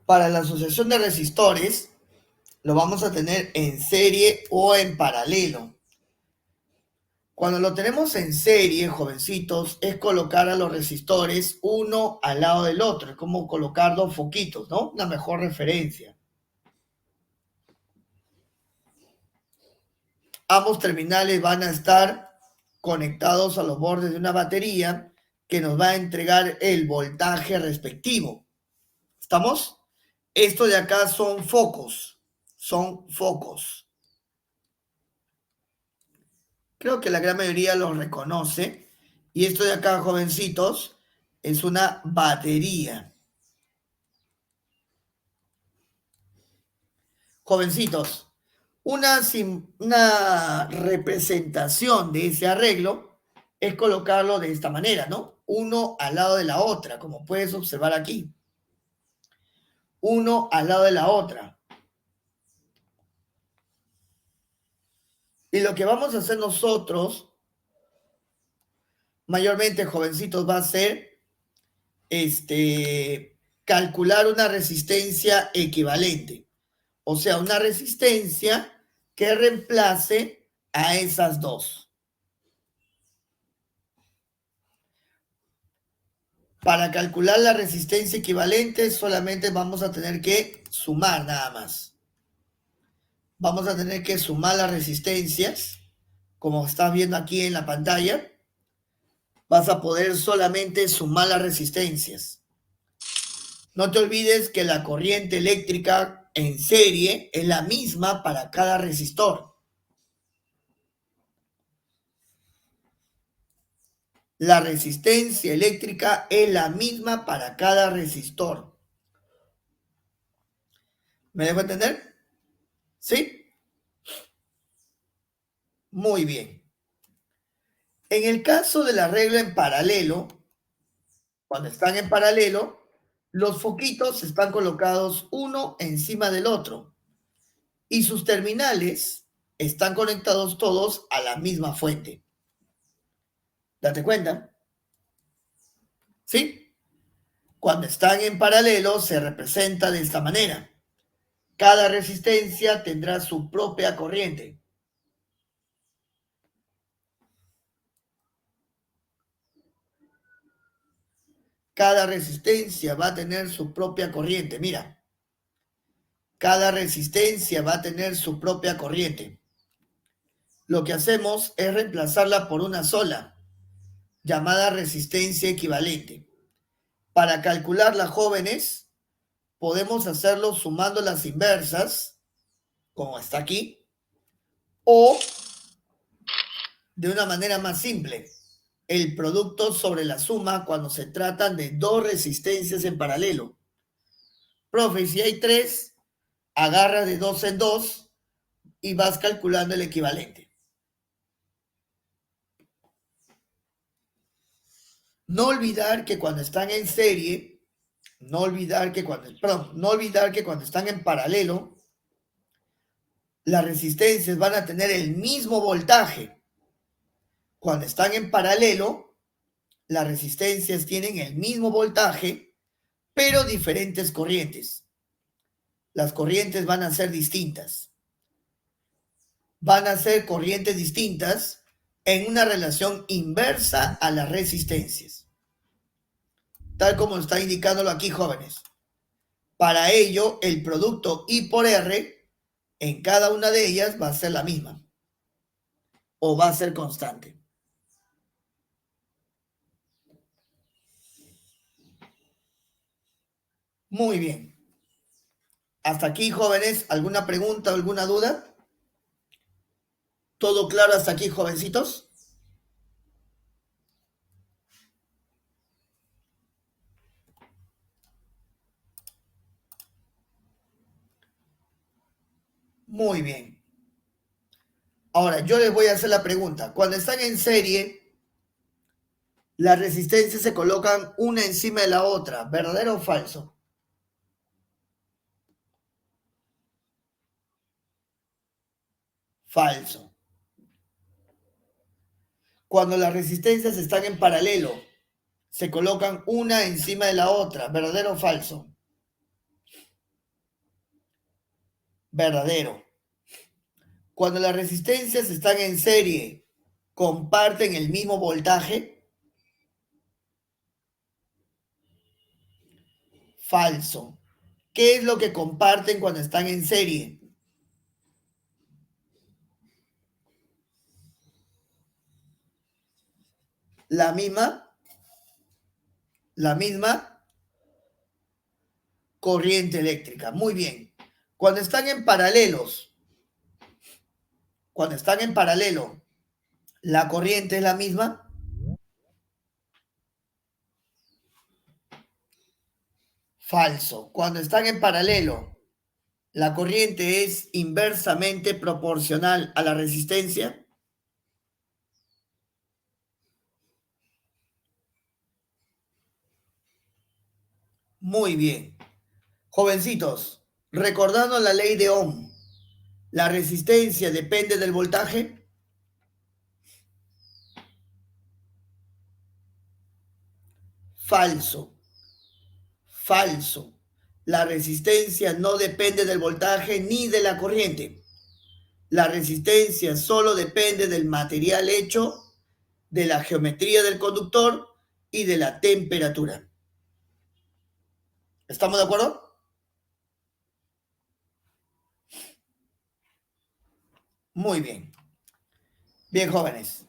Para la asociación de resistores, lo vamos a tener en serie o en paralelo. Cuando lo tenemos en serie, jovencitos, es colocar a los resistores uno al lado del otro. Es como colocar dos foquitos, ¿no? Una mejor referencia. Ambos terminales van a estar conectados a los bordes de una batería que nos va a entregar el voltaje respectivo. ¿Estamos? Esto de acá son focos. Son focos. Creo que la gran mayoría los reconoce. Y esto de acá, jovencitos, es una batería. Jovencitos, una representación de ese arreglo es colocarlo de esta manera, ¿no? Uno al lado de la otra, como puedes observar aquí. Uno al lado de la otra. Y lo que vamos a hacer nosotros, mayormente jovencitos, va a ser calcular una resistencia equivalente. O sea, una resistencia que reemplace a esas dos. Para calcular la resistencia equivalente solamente vamos a tener que sumar nada más. Vamos a tener que sumar las resistencias, como estás viendo aquí en la pantalla. Vas a poder solamente sumar las resistencias. No te olvides que la corriente eléctrica en serie es la misma para cada resistor. La resistencia eléctrica es la misma para cada resistor. ¿Me dejo entender? ¿Sí? Muy bien. En el caso del arreglo en paralelo, cuando están en paralelo, los foquitos están colocados uno encima del otro y sus terminales están conectados todos a la misma fuente. ¿Date cuenta? ¿Sí? Cuando están en paralelo se representa de esta manera. Cada resistencia tendrá su propia corriente. Cada resistencia va a tener su propia corriente. Mira, cada resistencia va a tener su propia corriente. Lo que hacemos es reemplazarla por una sola, llamada resistencia equivalente. Para calcularla, jóvenes, podemos hacerlo sumando las inversas, como está aquí, o de una manera más simple, el producto sobre la suma cuando se tratan de dos resistencias en paralelo. Profe, si hay tres, agarra de dos en dos y vas calculando el equivalente. No olvidar que cuando están en serie, no olvidar que cuando están en paralelo, las resistencias van a tener el mismo voltaje. Cuando están en paralelo, las resistencias tienen el mismo voltaje, pero diferentes corrientes. Las corrientes van a ser distintas. Van a ser corrientes distintas en una relación inversa a las resistencias. Tal como está indicándolo aquí, jóvenes. Para ello, el producto I por R en cada una de ellas va a ser la misma o va a ser constante. Muy bien. Hasta aquí, jóvenes, ¿alguna pregunta o alguna duda? ¿Todo claro hasta aquí, jovencitos? Muy bien. Ahora, yo les voy a hacer la pregunta. Cuando están en serie, las resistencias se colocan una encima de la otra, ¿verdadero o falso? Falso. Cuando las resistencias están en paralelo, se colocan una encima de la otra, ¿verdadero o falso? Verdadero. Cuando las resistencias están en serie, ¿comparten el mismo voltaje? Falso. ¿Qué es lo que comparten cuando están en serie? La misma, la misma corriente eléctrica. Muy bien. Cuando están en paralelos, cuando están en paralelo, ¿la corriente es la misma? Falso. Cuando están en paralelo, ¿la corriente es inversamente proporcional a la resistencia? Muy bien. Jovencitos, recordando la ley de Ohm, ¿la resistencia depende del voltaje? Falso, falso. La resistencia no depende del voltaje ni de la corriente. La resistencia solo depende del material hecho, de la geometría del conductor y de la temperatura. ¿Estamos de acuerdo? Muy bien. Bien, jóvenes.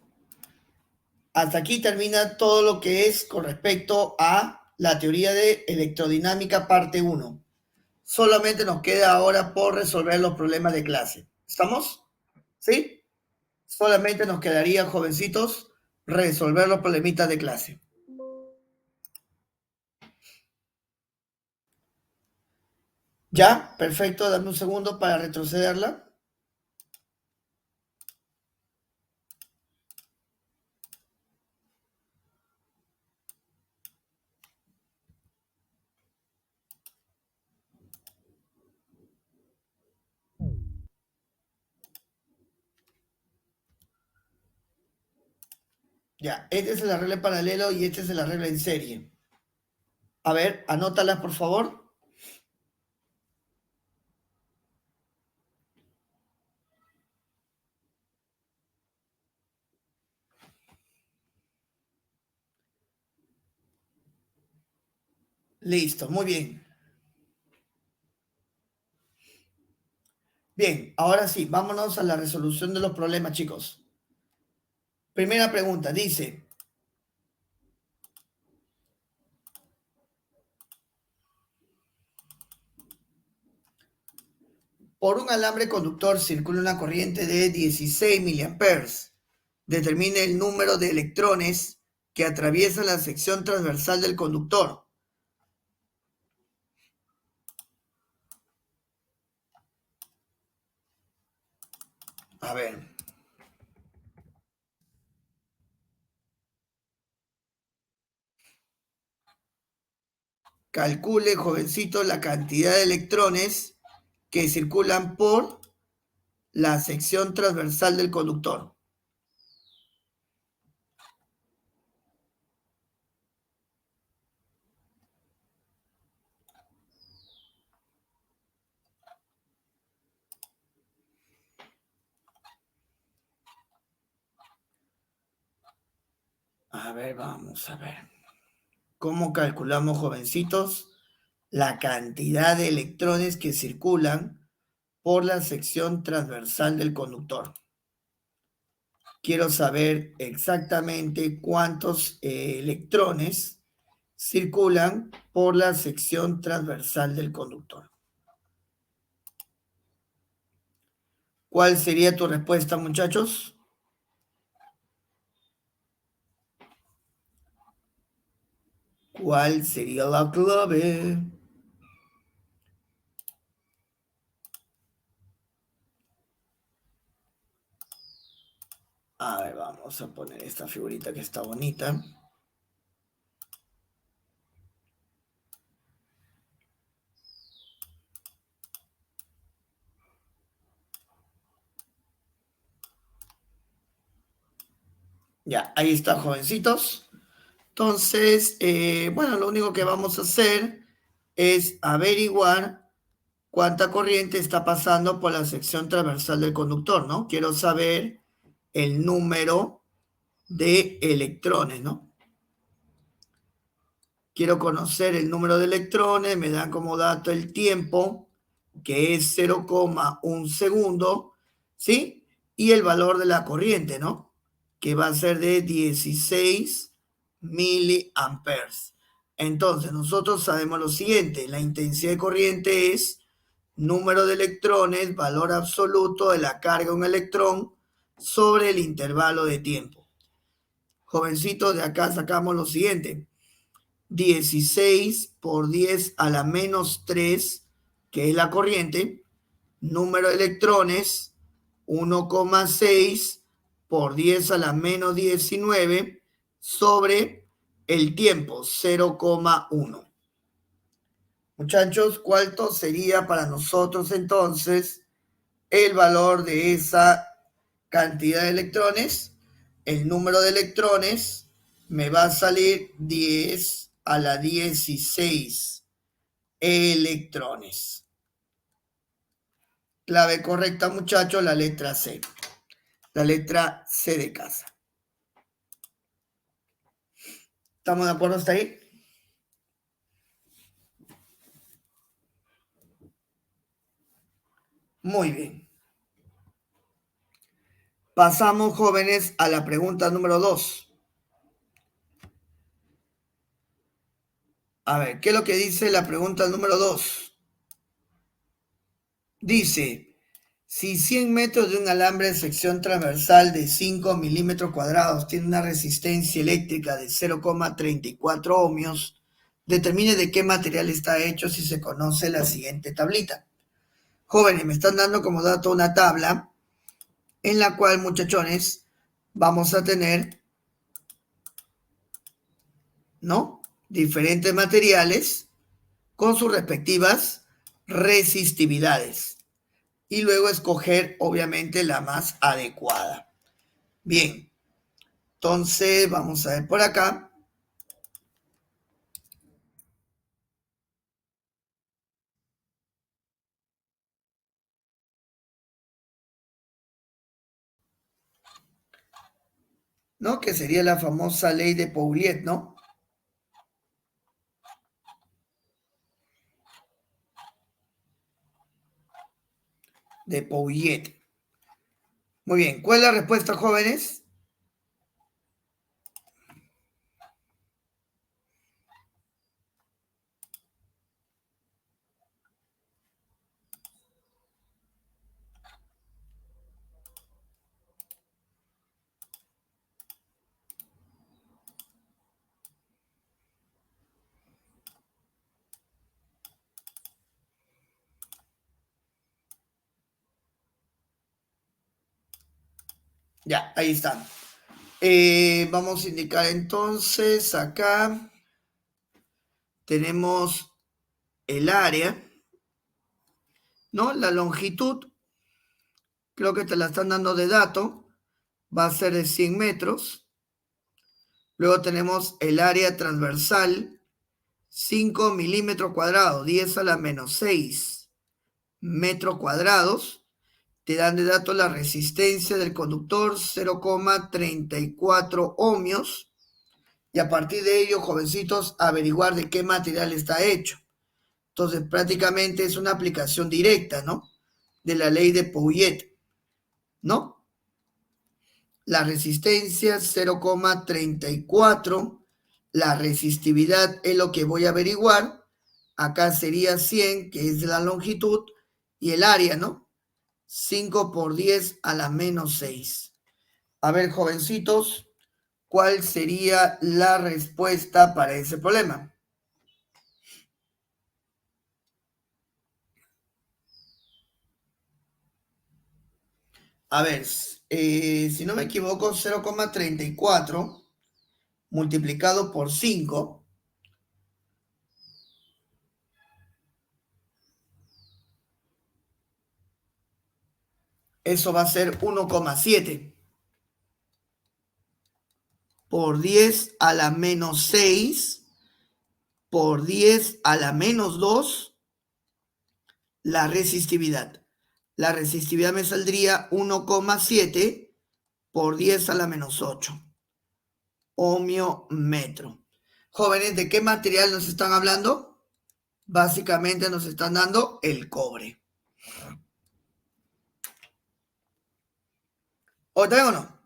Hasta aquí termina todo lo que es con respecto a la teoría de electrodinámica parte uno. Solamente nos queda ahora por resolver los problemas de clase. ¿Estamos? ¿Sí? Solamente nos quedaría, jovencitos, resolver los problemitas de clase. ¿Ya? Perfecto. Dame un segundo para retrocederla. Ya, este es el arreglo en paralelo y este es el arreglo en serie. A ver, anótalas, por favor. Listo, muy bien. Bien, ahora sí, vámonos a la resolución de los problemas, chicos. Primera pregunta, dice, por un alambre conductor circula una corriente de 16 miliamperes. Determine el número de electrones que atraviesan la sección transversal del conductor. A ver, calcule, jovencito, la cantidad de electrones que circulan por la sección transversal del conductor. A ver, vamos a ver. ¿Cómo calculamos, jovencitos, la cantidad de electrones que circulan por la sección transversal del conductor? Quiero saber exactamente cuántos electrones circulan por la sección transversal del conductor. ¿Cuál sería tu respuesta, muchachos? ¿Cuál sería la clave? A ver, vamos a poner esta figurita que está bonita. Ya, ahí está, jovencitos. Entonces, bueno, lo único que vamos a hacer es averiguar cuánta corriente está pasando por la sección transversal del conductor, ¿no? Quiero saber el número de electrones, ¿no? Quiero conocer el número de electrones, me dan como dato el tiempo, que es 0,1 segundo, ¿sí? Y el valor de la corriente, ¿no? Que va a ser de 16 miliamperes. Entonces, nosotros sabemos lo siguiente, la intensidad de corriente es número de electrones, valor absoluto de la carga de un electrón sobre el intervalo de tiempo. Jovencitos, de acá sacamos lo siguiente. 16 por 10 a la menos 3, que es la corriente, número de electrones, 1,6 por 10 a la menos 19 sobre el tiempo, 0,1. Muchachos, ¿cuánto sería para nosotros entonces el valor de esa cantidad de electrones? El número de electrones me va a salir 10 a la 16 electrones. Clave correcta, muchachos, la letra C. La letra C de casa. ¿Estamos de acuerdo hasta ahí? Muy bien. Pasamos, jóvenes, a la pregunta número 2. A ver, ¿qué es lo que dice la pregunta número 2? Dice, si 100 metros de un alambre de sección transversal de 5 milímetros cuadrados tiene una resistencia eléctrica de 0,34 ohmios, determine de qué material está hecho si se conoce la siguiente tablita. Jóvenes, me están dando como dato una tabla en la cual, muchachones, vamos a tener, ¿no? Diferentes materiales con sus respectivas resistividades. Y luego escoger, obviamente, la más adecuada. Bien, entonces vamos a ver por acá. ¿No? Que sería la famosa ley de Pouillet, ¿no? De Pouillet. Muy bien, ¿cuál es la respuesta, jóvenes? Ya, ahí están. Vamos a indicar entonces acá. Tenemos el área, ¿no? La longitud, creo que te la están dando de dato, va a ser de 100 metros. Luego tenemos el área transversal, 5 milímetros cuadrados, 10 a la menos 6 metros cuadrados. Te dan de dato la resistencia del conductor, 0,34 ohmios. Y a partir de ello, jovencitos, averiguar de qué material está hecho. Entonces, prácticamente es una aplicación directa, ¿no? De la ley de Pouillet, ¿no? La resistencia 0,34, la resistividad es lo que voy a averiguar. Acá sería 100, que es la longitud, y el área, ¿no? 5 por 10 a la menos 6. A ver, jovencitos, ¿cuál sería la respuesta para ese problema? A ver, si no me equivoco, 0,34 multiplicado por 5, eso va a ser 1,7 por 10 a la menos 6 por 10 a la menos 2, la resistividad. La resistividad me saldría 1,7 por 10 a la menos 8 ohmio metro. Jóvenes, ¿de qué material nos están hablando? Básicamente nos están dando el cobre. ¿Otra o no?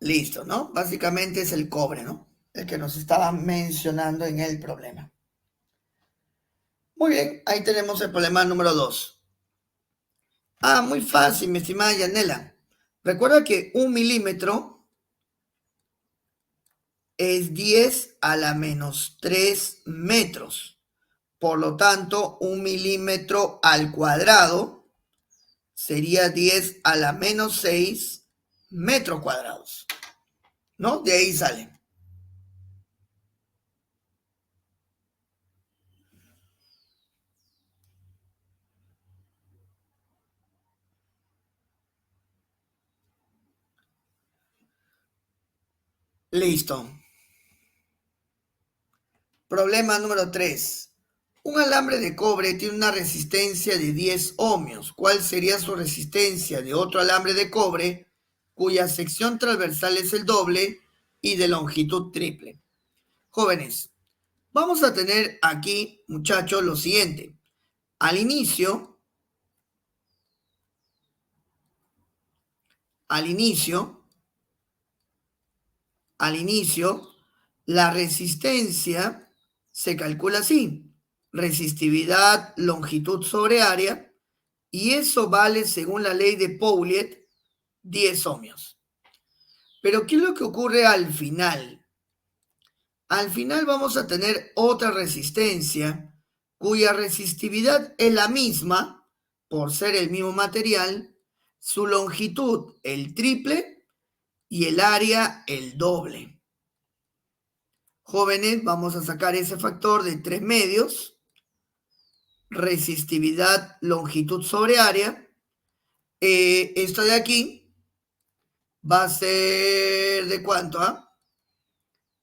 Listo, ¿no? Básicamente es el cobre, ¿no? El que nos estaba mencionando en el problema. Muy bien, ahí tenemos el problema número 2. Ah, muy fácil, mi estimada Yanela. Recuerda que 1 milímetro es 10 a la menos 3 metros. Por lo tanto, 1 milímetro al cuadrado sería 10 a la menos 6 metros cuadrados. ¿No? De ahí sale. Listo. Problema número 3. Un alambre de cobre tiene una resistencia de 10 ohmios. ¿Cuál sería su resistencia de otro alambre de cobre cuya sección transversal es el doble y de longitud triple? Jóvenes, vamos a tener aquí, muchachos, lo siguiente. Al inicio, al inicio, al inicio, la resistencia se calcula así. Resistividad, longitud sobre área, y eso vale, según la ley de Pouliot, 10 ohmios. Pero ¿qué es lo que ocurre al final? Al final vamos a tener otra resistencia cuya resistividad es la misma, por ser el mismo material, su longitud el triple y el área el doble. Jóvenes, vamos a sacar ese factor de 3 medios, resistividad, longitud sobre área. Esto de aquí va a ser ¿de cuánto?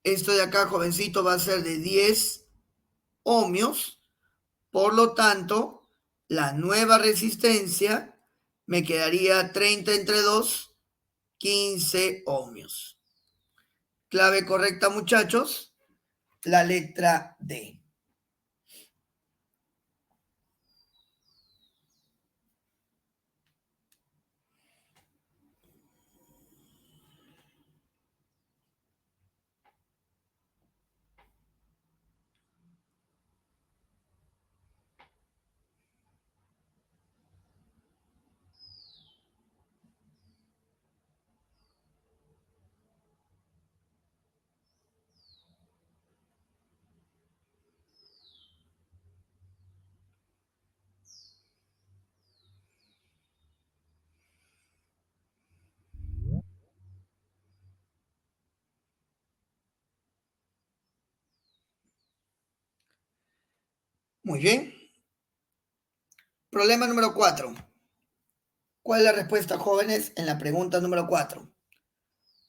Esto de acá, jovencito, va a ser de 10 ohmios. Por lo tanto, la nueva resistencia me quedaría 30 entre 2, 15 ohmios. Clave correcta, muchachos, la letra D. Muy bien. Problema número 4. ¿Cuál es la respuesta, jóvenes, en la pregunta número 4?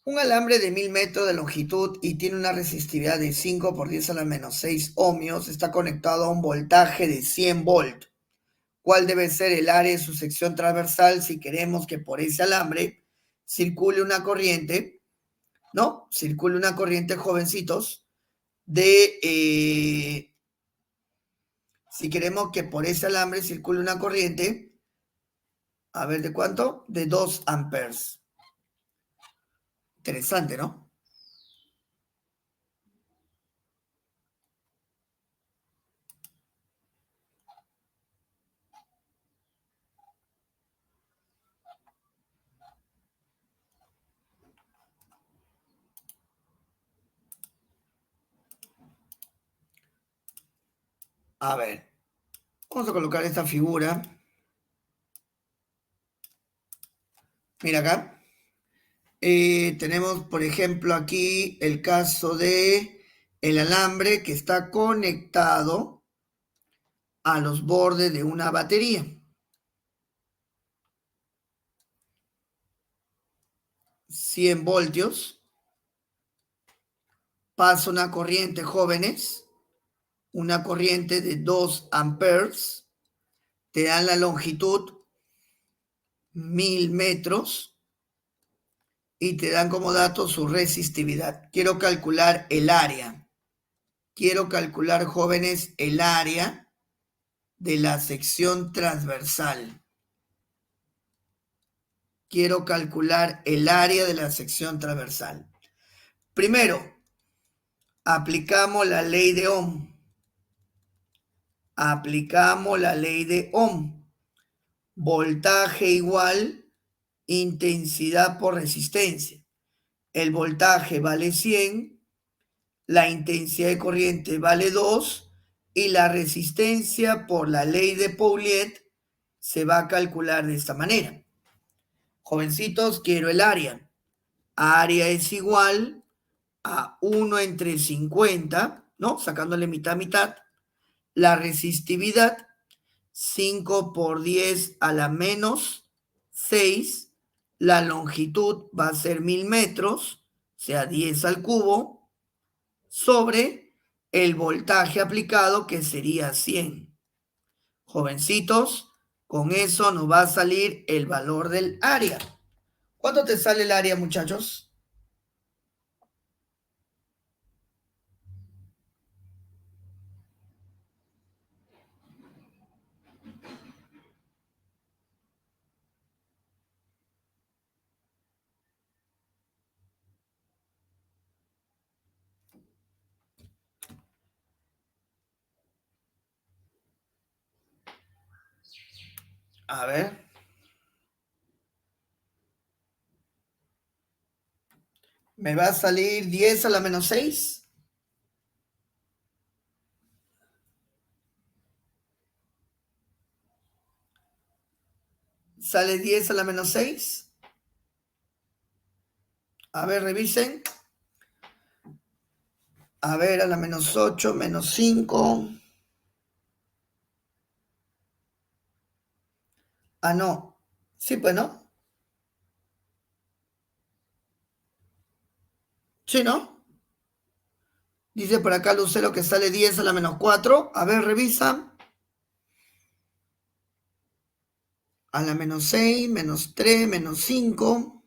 Un alambre de 1000 metros de longitud y tiene una resistividad de 5 por 10 a la menos 6 ohmios está conectado a un voltaje de 100 volts. ¿Cuál debe ser el área de su sección transversal si queremos que por ese alambre circule una corriente, ¿no? Circule una corriente, jovencitos, si queremos que por ese alambre circule una corriente, a ver, ¿de cuánto? De 2 amperes. Interesante, ¿no? A ver, vamos a colocar esta figura. Mira acá. Tenemos, por ejemplo, aquí el caso de el alambre que está conectado a los bordes de una batería. 100 voltios. pasa una corriente, jóvenes, una corriente de 2 amperes, te dan la longitud 1000 metros y te dan como dato su resistividad. Quiero calcular el área. Quiero calcular, jóvenes, el área de la sección transversal. Quiero calcular el área de la sección transversal. Primero, aplicamos la ley de Ohm. Aplicamos la ley de Ohm. Voltaje igual intensidad por resistencia. El voltaje vale 100, la intensidad de corriente vale 2 y la resistencia por la ley de Pauliet se va a calcular de esta manera. Jovencitos, quiero el área. Área es igual a 1 entre 50, ¿no? Sacándole mitad a mitad. La resistividad, 5 por 10 a la menos 6. La longitud va a ser 1000 metros, o sea, 10 al cubo, sobre el voltaje aplicado, que sería 100. Jovencitos, con eso nos va a salir el valor del área. ¿Cuánto te sale el área, muchachos? A ver. Me va a salir 10 a la menos 6. Sale 10 a la menos 6. A ver, revisen. A ver, a la menos 8, menos 5. Ah, no. Sí, pues, ¿no? Sí, ¿no? Dice por acá Lucero que sale 10 a la menos 4. A ver, revisa. A la menos 6, menos 3, menos 5.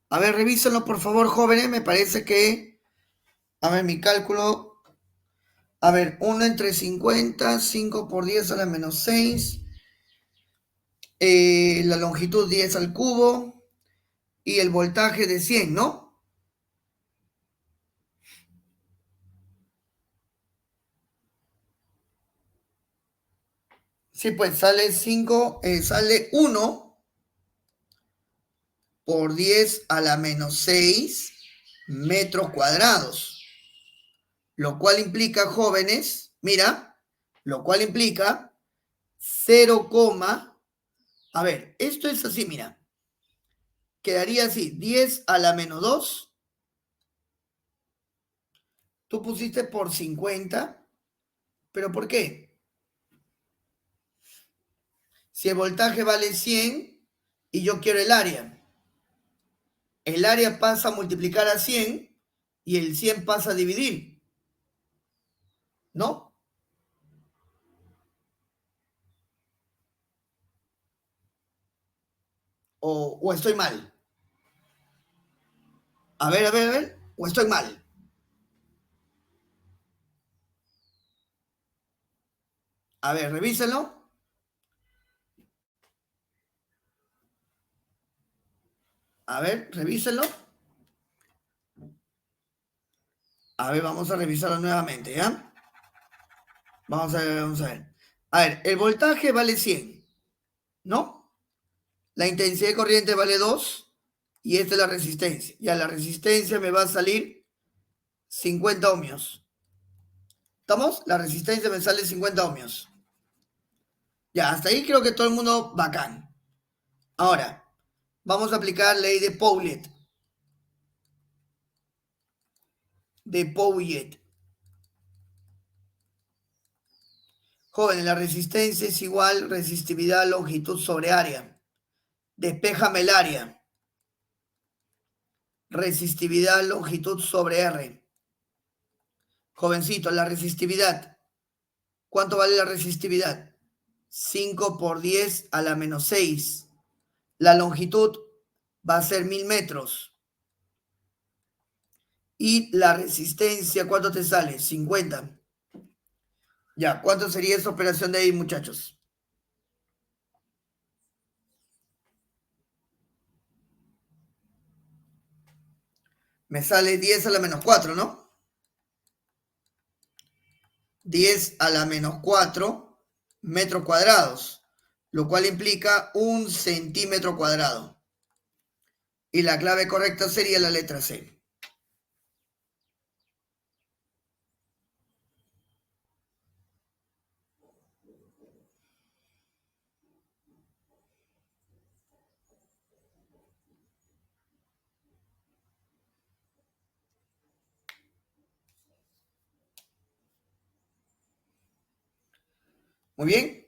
A ver, revísenlo, por favor, jóvenes. Me parece que... A ver, mi cálculo... A ver, 1 entre 50, 5 por 10 a la menos 6. La longitud 10 al cubo. Y el voltaje de 100, ¿no? Sí, pues sale 5, sale 1 por 10 a la menos 6 metros cuadrados. Lo cual implica, jóvenes, mira, lo cual implica 0, a ver, esto es así, mira. Quedaría así, 10 a la menos 2. Tú pusiste por 50. ¿Pero por qué? Si el voltaje vale 100 y yo quiero el área pasa a multiplicar a 100 y el 100 pasa a dividir, ¿no? O estoy mal. A ver, o estoy mal. A ver, revísenlo. A ver, revísenlo. A ver, vamos a revisarlo nuevamente, ¿ya? Vamos a ver, vamos a ver. A ver, el voltaje vale 100, ¿no? La intensidad de corriente vale 2 y esta es la resistencia. Ya la resistencia me va a salir 50 ohmios. ¿Estamos? La resistencia me sale 50 ohmios. Ya, hasta ahí creo que todo el mundo bacán. Ahora, vamos a aplicar ley de Pauliet. De Pauliet. Jóvenes, la resistencia es igual resistividad longitud sobre área. Despéjame el área. Resistividad longitud sobre R. Jovencito, la resistividad. ¿Cuánto vale la resistividad? 5 por 10 a la menos 6. La longitud va a ser 1000 metros. Y la resistencia, ¿cuánto te sale? 50. Ya, ¿cuánto sería esa operación de ahí, muchachos? Me sale 10 a la menos 4, ¿no? 10 a la menos 4 metros cuadrados, lo cual implica 1 centímetro cuadrado. Y la clave correcta sería la letra C. Muy bien.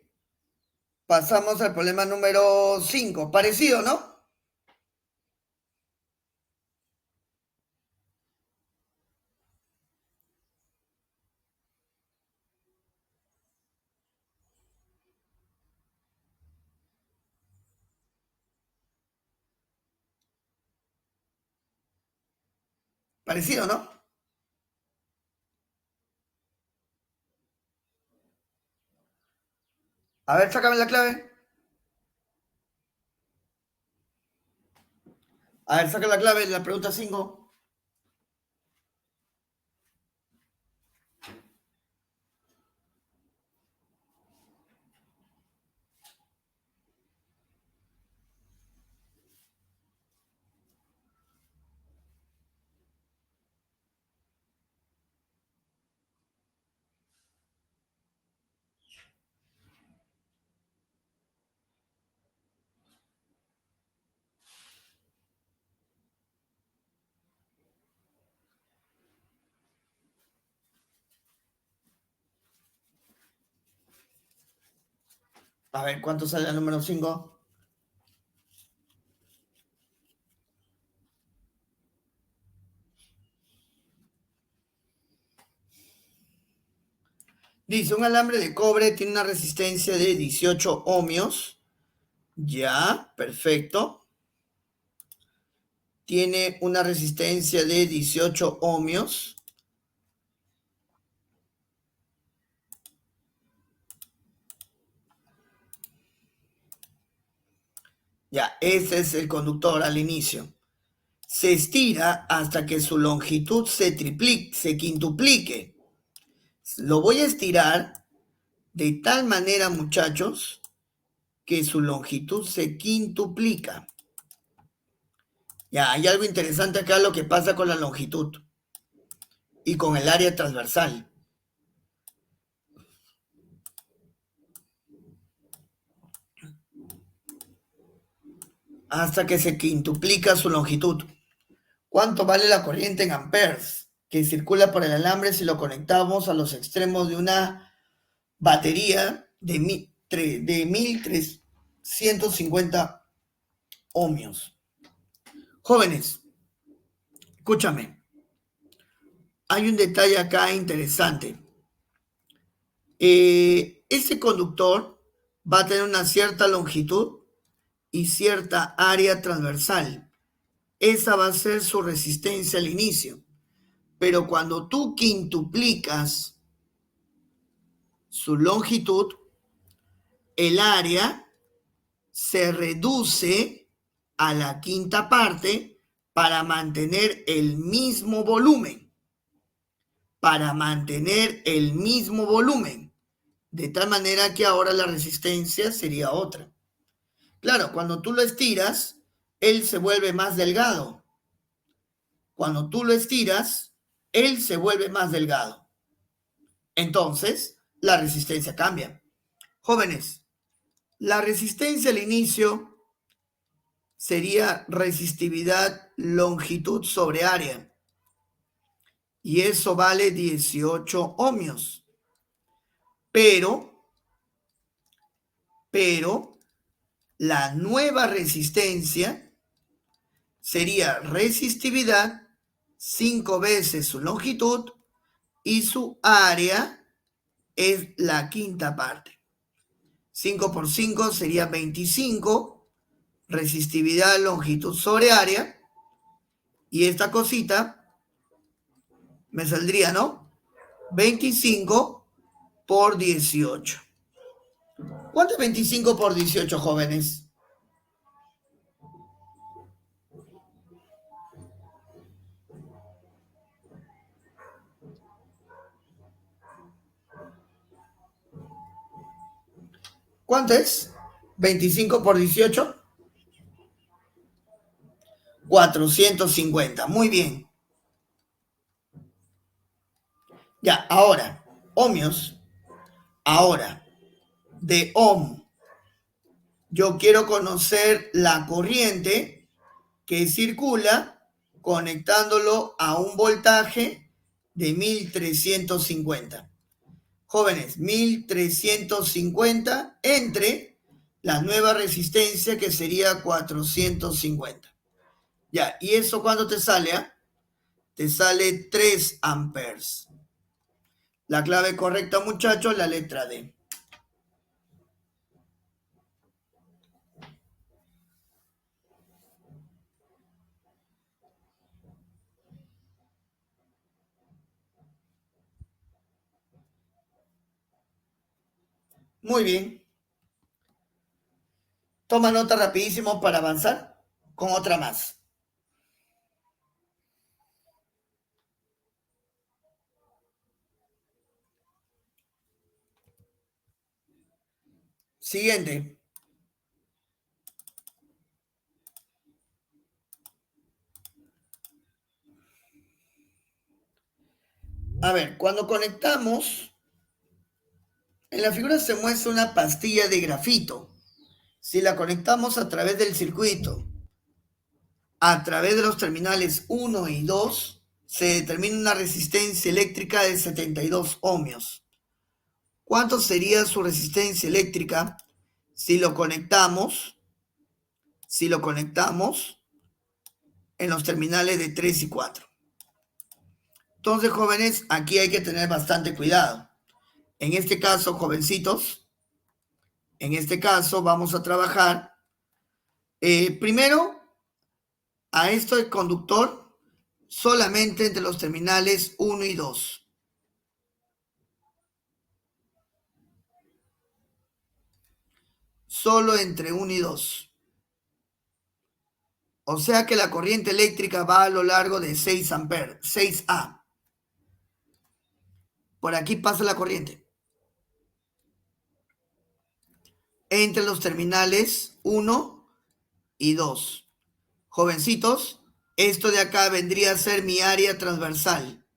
Pasamos al problema número 5. Parecido, ¿no? Parecido, ¿no? A ver, sácame la clave. A ver, saca la clave de la pregunta 5. A ver, ¿cuánto sale el número 5? Dice, un alambre de cobre tiene una resistencia de 18 ohmios. Ya, perfecto. Tiene una resistencia de 18 ohmios. Ya, ese es el conductor al inicio. Se estira hasta que su longitud se quintuplique. Lo voy a estirar de tal manera, muchachos, que su longitud se quintuplica. Ya, hay algo interesante acá, lo que pasa con la longitud y con el área transversal. Hasta que se quintuplica su longitud. ¿Cuánto vale la corriente en amperes que circula por el alambre si lo conectamos a los extremos de una batería de 1350 ohmios? Jóvenes, escúchame, hay un detalle acá interesante. Ese conductor va a tener una cierta longitud y cierta área transversal. Esa va a ser su resistencia al inicio. Pero cuando tú quintuplicas su longitud, el área se reduce a la quinta parte para mantener el mismo volumen. Para mantener el mismo volumen. De tal manera que ahora la resistencia sería otra. Claro, cuando tú lo estiras, él se vuelve más delgado. Cuando tú lo estiras, él se vuelve más delgado. Entonces, la resistencia cambia. Jóvenes, la resistencia al inicio sería resistividad longitud sobre área. Y eso vale 18 ohmios. Pero, la nueva resistencia sería resistividad 5 veces su longitud y su área es la quinta parte. 5 por 5 sería 25, resistividad, longitud sobre área, y esta cosita me saldría, ¿no? 25 por 18. ¿Cuánto es 25 por 18, jóvenes? ¿Cuánto es? 25 por 18. 450. Muy bien. Ya, ahora, ohmios. Ahora, de ohm, yo quiero conocer la corriente que circula conectándolo a un voltaje de 1350. Jóvenes, 1350 entre la nueva resistencia que sería 450. Ya, ¿y eso cuándo te sale? Te sale 3 amperes. La clave correcta, muchachos, la letra D. Muy bien. Toma nota rapidísimo para avanzar con otra más. Siguiente. A ver, cuando conectamos, en la figura se muestra una pastilla de grafito. Si la conectamos a través del circuito, a través de los terminales 1 y 2, se determina una resistencia eléctrica de 72 ohmios. ¿Cuánto sería su resistencia eléctrica si lo conectamos en los terminales de 3 y 4? Entonces, jóvenes, aquí hay que tener bastante cuidado. En este caso, jovencitos, en este caso vamos a trabajar primero a esto de conductor solamente entre los terminales 1 y 2. Solo entre 1 y 2. O sea que la corriente eléctrica va a lo largo de 6 amperes, 6A. Por aquí pasa la corriente. Entre los terminales 1 y 2. Jovencitos, esto de acá vendría a ser mi área transversal.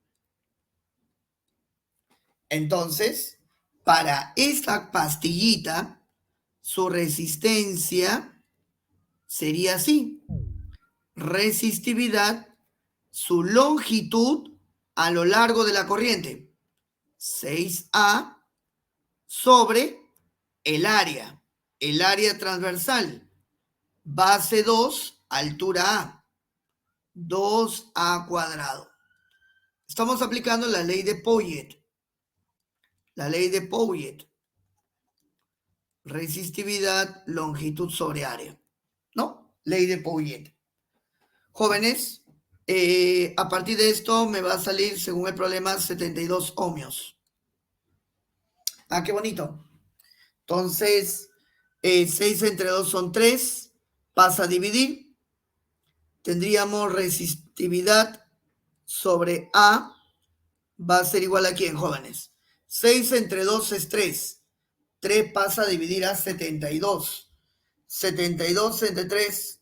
Entonces, para esta pastillita, su resistencia sería así. Resistividad, su longitud a lo largo de la corriente. 6A sobre el área transversal. Base 2, altura A. 2A cuadrado. Estamos aplicando la ley de Pouillet. La ley de Pouillet. Resistividad, longitud sobre área. ¿No? Ley de Pouillet. Jóvenes, a partir de esto me va a salir, según el problema, 72 ohmios. Ah, qué bonito. Entonces, 6 entre 2 son 3. Pasa a dividir. Tendríamos resistividad sobre A. Va a ser igual a ¿quién, jóvenes? 6 entre 2 es 3. 3 pasa a dividir a 72. 72 entre 3.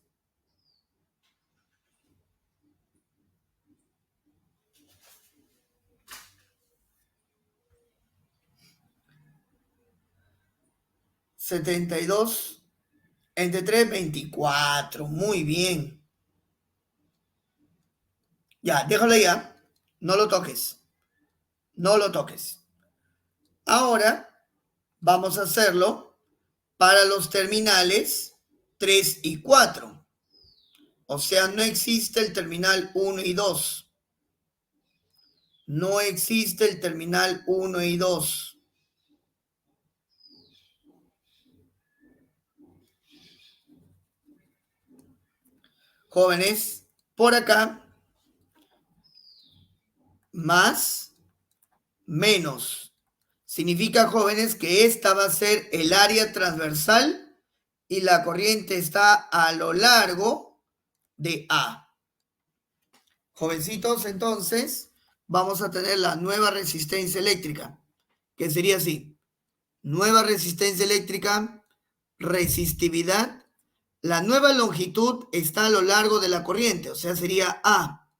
72 entre 3, 24. Muy bien. Ya, déjalo ya. No lo toques. No lo toques. Ahora vamos a hacerlo para los terminales 3 y 4. O sea, no existe el terminal 1 y 2. no existe el terminal 1 y 2. Jóvenes, por acá, más, menos. Significa, jóvenes, que esta va a ser el área transversal y la corriente está a lo largo de A. Jovencitos, entonces, vamos a tener la nueva resistencia eléctrica, que sería así. Nueva resistencia eléctrica, resistividad. La nueva longitud está a lo largo de la corriente, o sea, sería A.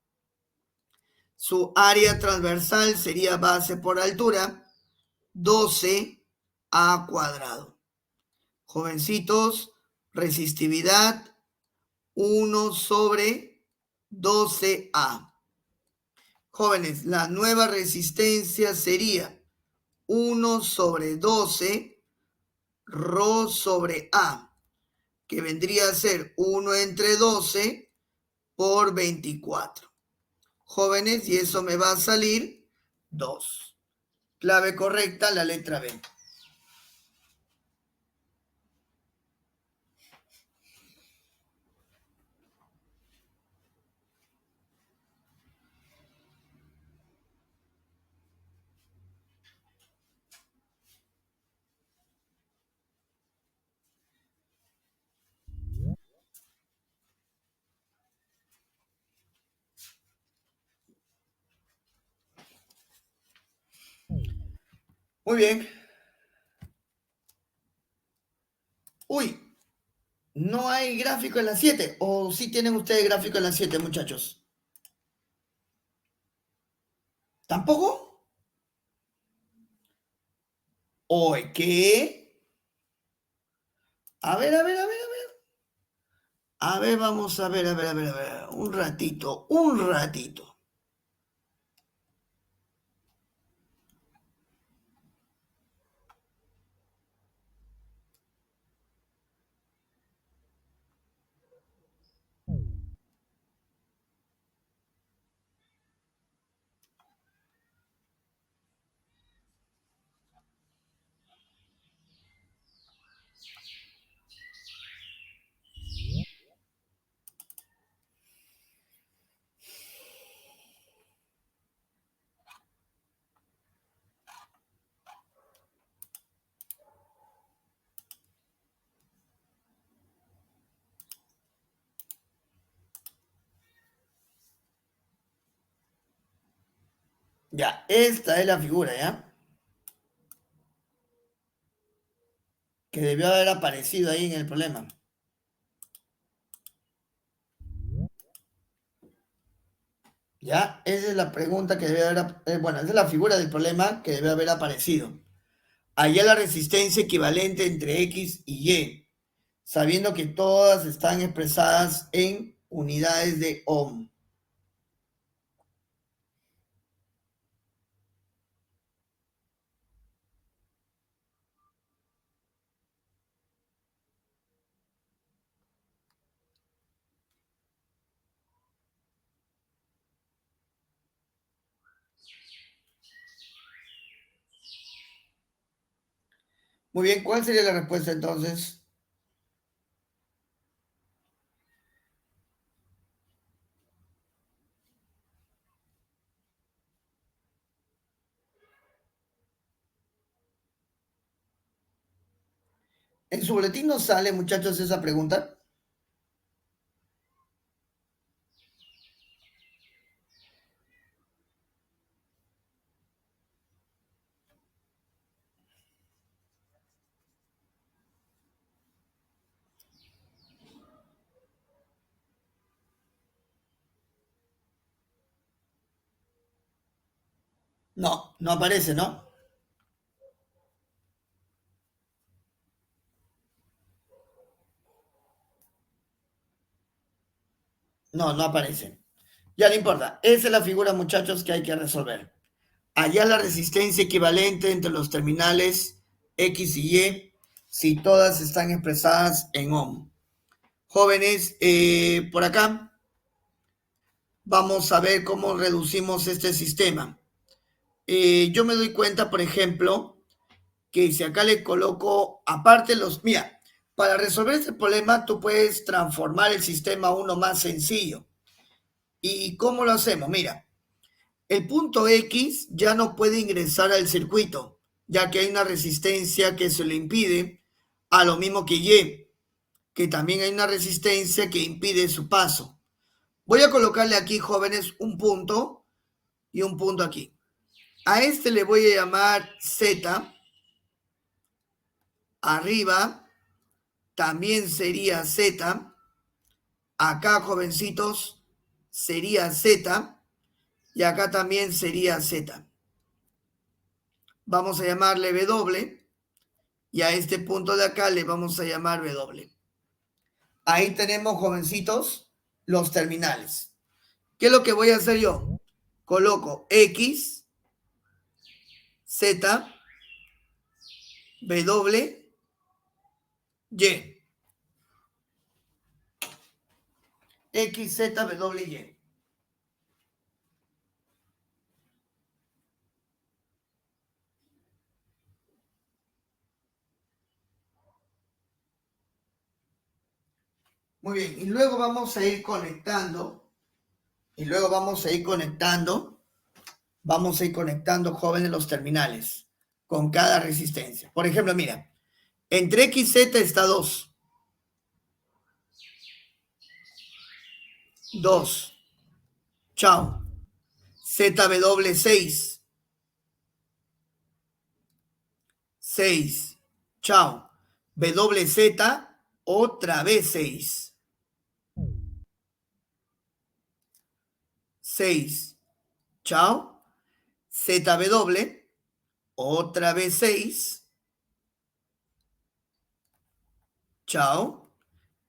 Su área transversal sería base por altura, 12A cuadrado. Jovencitos, resistividad 1 sobre 12A. Jóvenes, la nueva resistencia sería 1 sobre 12 ρ sobre A, que vendría a ser 1 entre 12 por 24. Jóvenes, y eso me va a salir 2. Clave correcta, la letra B. Muy bien. Uy, no hay gráfico en la 7. ¿O sí tienen ustedes gráfico en la 7, muchachos? ¿Tampoco? ¿O qué? A ver, a ver, a ver, a ver. A ver, vamos a ver, a ver, a ver, a ver. Un ratito, un ratito. Ya, esta es la figura, ¿ya? Que debió haber aparecido ahí en el problema. ¿Ya? Esa es la pregunta que debe haber, bueno, esa es la figura del problema que debe haber aparecido. Halla la resistencia equivalente entre X y Y, sabiendo que todas están expresadas en unidades de ohm. Muy bien, ¿cuál sería la respuesta entonces? ¿En su boletín no sale, muchachos, esa pregunta? No, no aparece, ¿no? No, no aparece. Ya no importa. Esa es la figura, muchachos, que hay que resolver. Hallar la resistencia equivalente entre los terminales X y Y si todas están expresadas en ohm. Jóvenes, por acá vamos a ver cómo reducimos este sistema. yo me doy cuenta, por ejemplo, que si acá le coloco, aparte los, mira, para resolver este problema tú puedes transformar el sistema a uno más sencillo. ¿Y cómo lo hacemos? Mira, el punto X ya no puede ingresar al circuito, ya que hay una resistencia que se lo impide, a lo mismo que Y, que también hay una resistencia que impide su paso. Voy a colocarle aquí, jóvenes, un punto y un punto aquí. A este le voy a llamar Z. Arriba también sería Z. Acá, jovencitos, sería Z. Y acá también sería Z. Vamos a llamarle W. Y a este punto de acá le vamos a llamar W. Ahí tenemos, jovencitos, los terminales. ¿Qué es lo que voy a hacer yo? Coloco X, Z, W, Y. X, Z, W, Y. Muy bien, y luego vamos a ir conectando, jóvenes, los terminales con cada resistencia. Por ejemplo, mira, entre X y Z está 2. 2. Chao. ZW 6. 6. Chao. WZ otra vez 6. 6. Chao. ZW otra vez 6. Chao.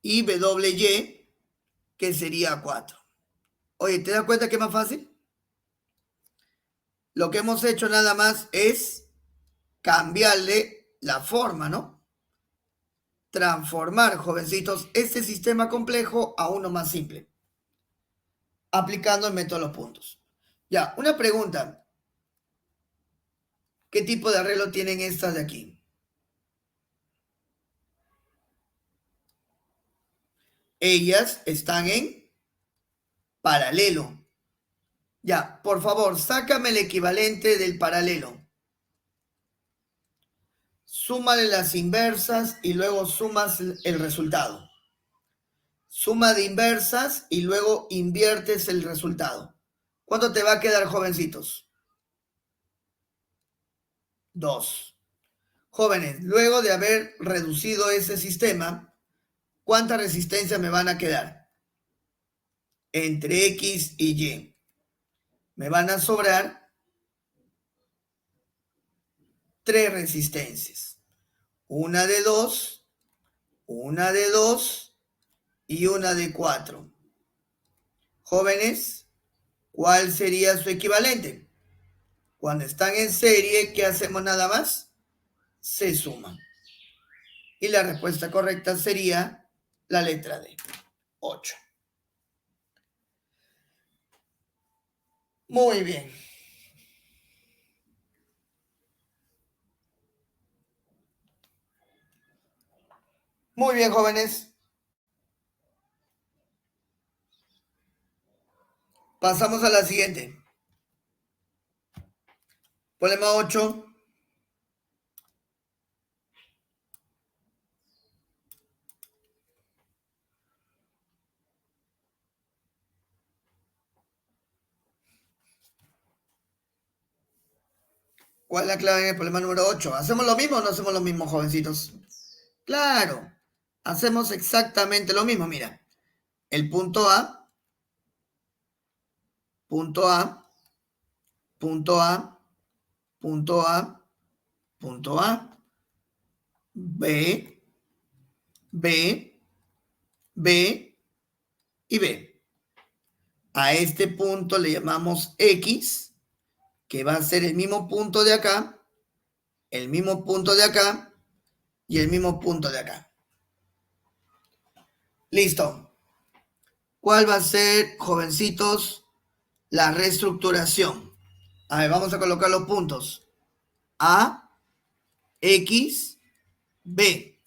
Y WY, que sería 4. Oye, ¿te das cuenta que es más fácil? Lo que hemos hecho nada más es cambiarle la forma, ¿no? Transformar, jovencitos, este sistema complejo a uno más simple, aplicando el método de los puntos. Ya, una pregunta. ¿Qué tipo de arreglo tienen estas de aquí? Ellas están en paralelo. Ya, por favor, sácame el equivalente del paralelo. Súmale las inversas y luego sumas el resultado. Suma de inversas y luego inviertes el resultado. ¿Cuánto te va a quedar, jovencitos? 2. Jóvenes, luego de haber reducido ese sistema, ¿cuántas resistencias me van a quedar? Entre X y Y. Me van a sobrar 3 resistencias. Una de 2, una de 2 y una de 4. Jóvenes, ¿cuál sería su equivalente? Cuando están en serie, ¿qué hacemos nada más? Se suman. Y la respuesta correcta sería la letra D, 8. Muy bien. Muy bien, jóvenes. Pasamos a la siguiente. Problema 8. ¿Cuál es la clave en el problema número 8? ¿Hacemos lo mismo o no hacemos lo mismo, jovencitos? Claro, hacemos exactamente lo mismo. Mira, el punto A, punto A, punto A, punto A, punto A, B, B, B y B. A este punto le llamamos X, que va a ser el mismo punto de acá, el mismo punto de acá y el mismo punto de acá. Listo. ¿Cuál va a ser, jovencitos, la reestructuración? A ver, vamos a colocar los puntos. A, X, B.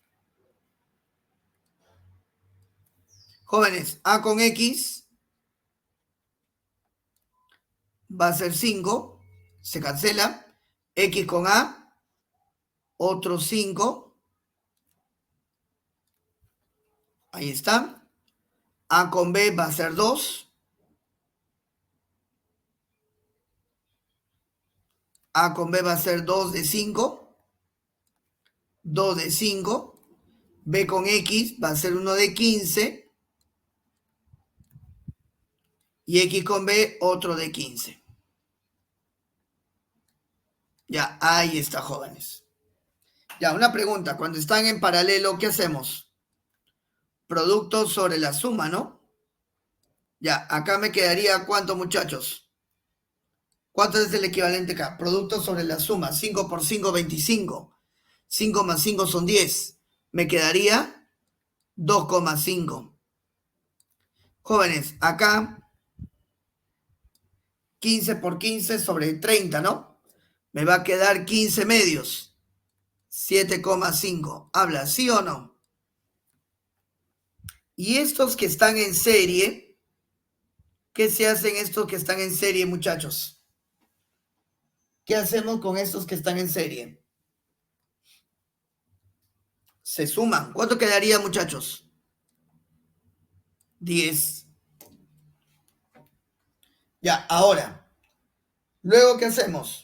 Jóvenes, A con X va a ser 5, se cancela. X con A, otro 5. Ahí está. A con B va a ser 2. A con B va a ser 2 de 5. 2 de 5. B con X va a ser 1 de 15. Y X con B otro de 15. Ya, ahí está, jóvenes. Ya, una pregunta. Cuando están en paralelo, ¿qué hacemos? Producto sobre la suma, ¿no? Ya, acá me quedaría ¿cuánto, muchachos? ¿Cuánto es el equivalente acá? Producto sobre la suma. 5 por 5, 25. 5 más 5 son 10. Me quedaría 2,5. Jóvenes, acá 15 por 15 sobre 30, ¿no? Me va a quedar 15 medios. 7,5. ¿Habla, sí o no? Y estos que están en serie, ¿qué se hacen estos que están en serie, muchachos? ¿Qué hacemos con estos que están en serie? Se suman. ¿Cuánto quedaría, muchachos? 10. Ya, ahora. Luego, ¿qué hacemos?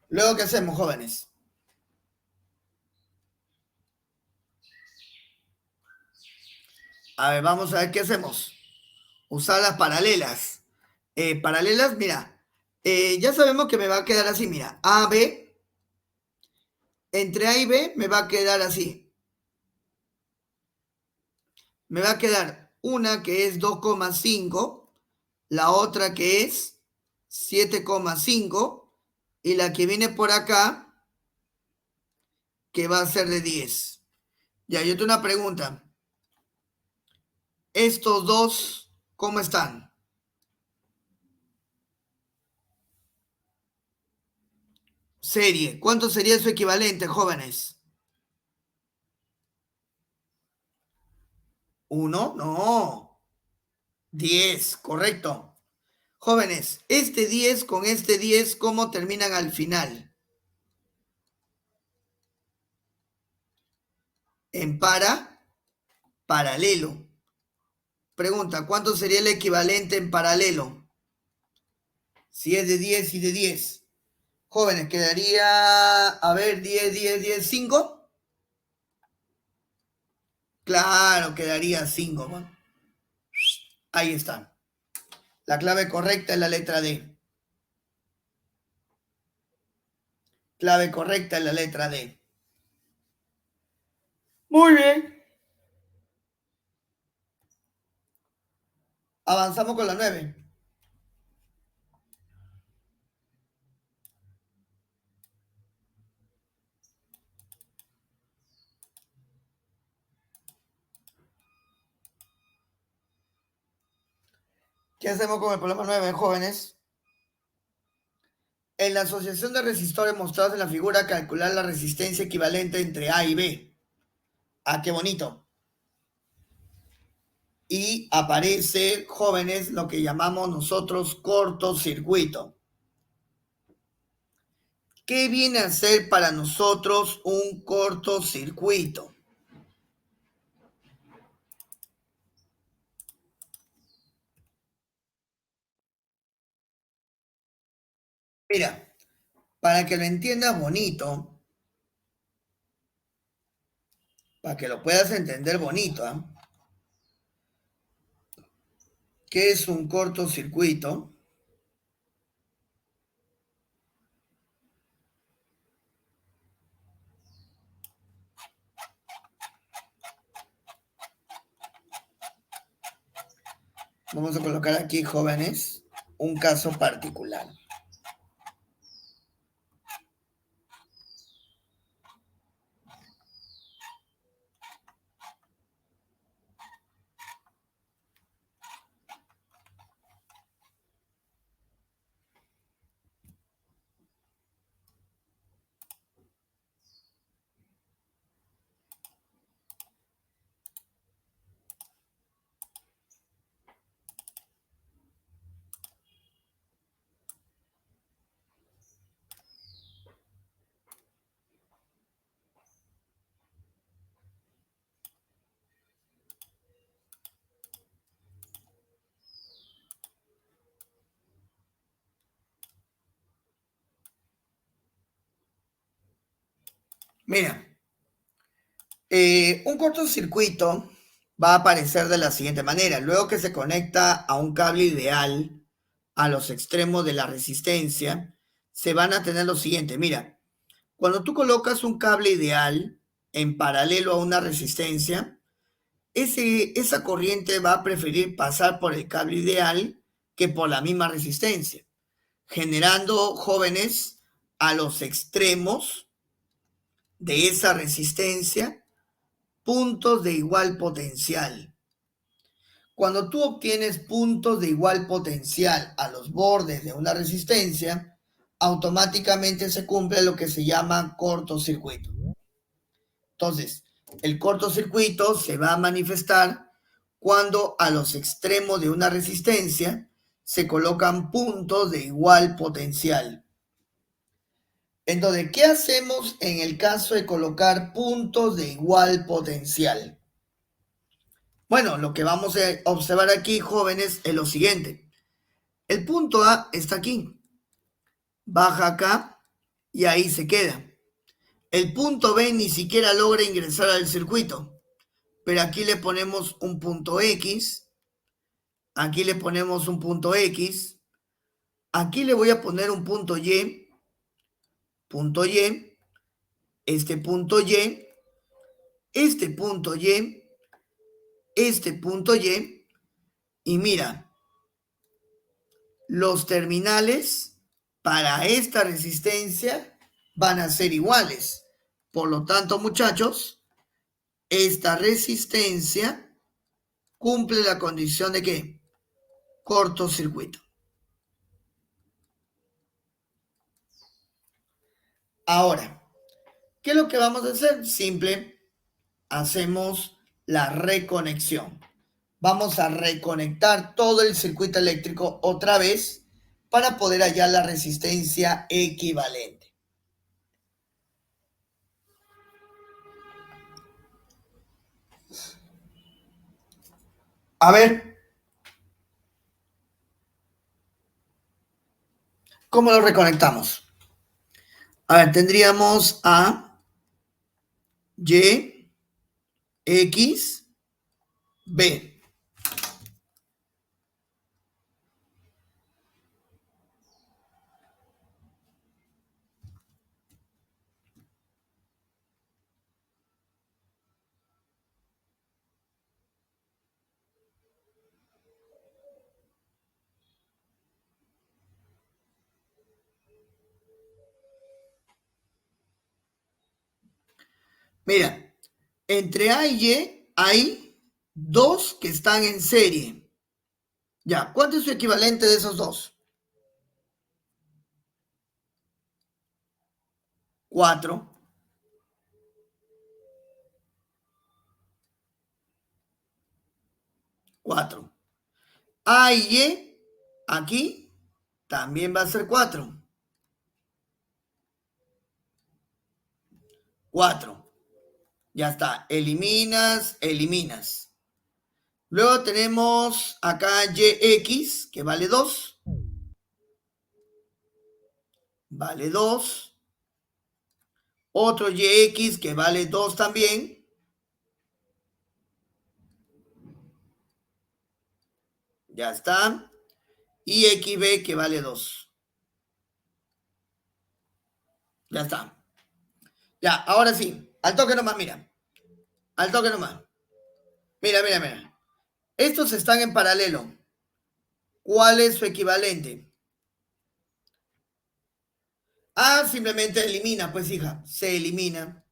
Luego, ¿qué hacemos, jóvenes? A ver, vamos a ver qué hacemos. Usar las paralelas. Paralelas, mira. Ya sabemos que me va a quedar así, mira. A, B. Entre A y B me va a quedar así. Me va a quedar una que es 2,5, la otra que es 7,5 y la que viene por acá que va a ser de 10. Ya, yo tengo una pregunta. Estos dos, ¿cómo están? Serie. ¿Cuánto sería su equivalente, jóvenes? ¿Uno? No. 10, correcto. Jóvenes, este 10 con este 10, ¿cómo terminan al final? En paralelo. Pregunta, ¿cuánto sería el equivalente en paralelo? Si es de 10 y de 10. Jóvenes, quedaría, a ver, 10, 10, 10, 5. Claro, quedaría 5. ¿No? Ahí está. La clave correcta es la letra D. Clave correcta es la letra D. Muy bien. Avanzamos con la 9. ¿Qué hacemos con el problema 9, jóvenes? En la asociación de resistores mostrados en la figura, calcular la resistencia equivalente entre A y B. Ah, qué bonito. Y aparece, jóvenes, lo que llamamos nosotros cortocircuito. ¿Qué viene a ser para nosotros un cortocircuito? Mira, para que lo entiendas bonito, para que lo puedas entender bonito, ¿eh? ¿Qué es un cortocircuito? Vamos a colocar aquí, jóvenes, un caso particular. Mira, un cortocircuito va a aparecer de la siguiente manera. Luego que se conecta a un cable ideal a los extremos de la resistencia, se van a tener lo siguiente. Mira, cuando tú colocas un cable ideal en paralelo a una resistencia, esa corriente va a preferir pasar por el cable ideal que por la misma resistencia, generando, jóvenes, a los extremos de esa resistencia puntos de igual potencial. Cuando tú obtienes puntos de igual potencial a los bordes de una resistencia, automáticamente se cumple lo que se llama cortocircuito. Entonces, el cortocircuito se va a manifestar cuando a los extremos de una resistencia se colocan puntos de igual potencial. Entonces, ¿qué hacemos en el caso de colocar puntos de igual potencial? Bueno, lo que vamos a observar aquí, jóvenes, es lo siguiente. El punto A está aquí, baja acá y ahí se queda. El punto B ni siquiera logra ingresar al circuito, pero aquí le ponemos un punto X, aquí le ponemos un punto X, aquí le voy a poner un punto Y, este punto Y, este punto Y, este punto Y, y mira, los terminales para esta resistencia van a ser iguales. Por lo tanto, muchachos, esta resistencia cumple la condición de ¿qué? Cortocircuito. Ahora, ¿qué es lo que vamos a hacer? Simple, hacemos la reconexión. Vamos a reconectar todo el circuito eléctrico otra vez para poder hallar la resistencia equivalente. A ver, ¿cómo lo reconectamos? A ver, tendríamos a Y, X, B. Mira, entre A y Y hay dos que están en serie. Ya, ¿cuánto es su equivalente de esos dos? 4. 4. A y Y, aquí, también va a ser 4. 4. Ya está, eliminas, eliminas. Luego tenemos acá YX, que vale 2. Vale 2. Otro YX que vale 2 también. Ya está. Y XB que vale 2. Ya está. Ya, ahora sí. Al toque nomás, mira. Al toque nomás. Mira, mira, mira. Estos están en paralelo. ¿Cuál es su equivalente? Ah, simplemente elimina, pues hija, se elimina.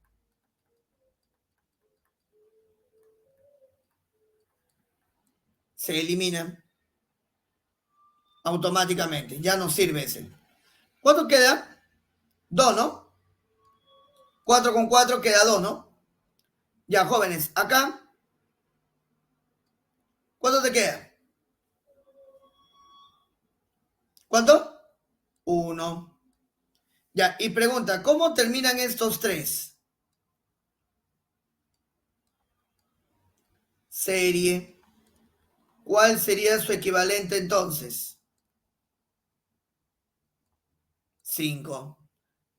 Se elimina automáticamente, ya no sirve ese. ¿Cuánto queda? 2, ¿no? 4 con 4 queda 2, ¿no? Ya, jóvenes, acá, ¿cuánto te queda? ¿Cuánto? 1. Ya, y pregunta, ¿cómo terminan estos tres? Serie. ¿Cuál sería su equivalente entonces? 5.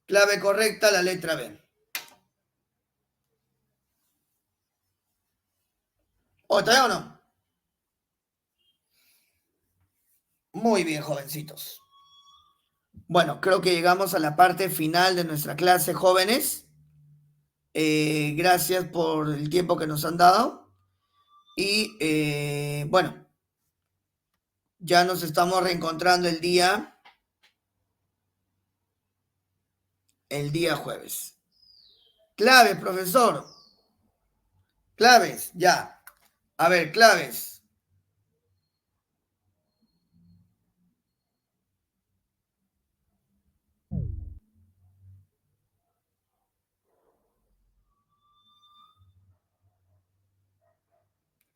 Clave correcta, la letra B. ¿Otra o no? Muy bien, jovencitos. Bueno, creo que llegamos a la parte final de nuestra clase, jóvenes. Gracias por el tiempo que nos han dado. Y bueno, ya nos estamos reencontrando el día jueves. Claves, profesor. Claves, ya. A ver, claves.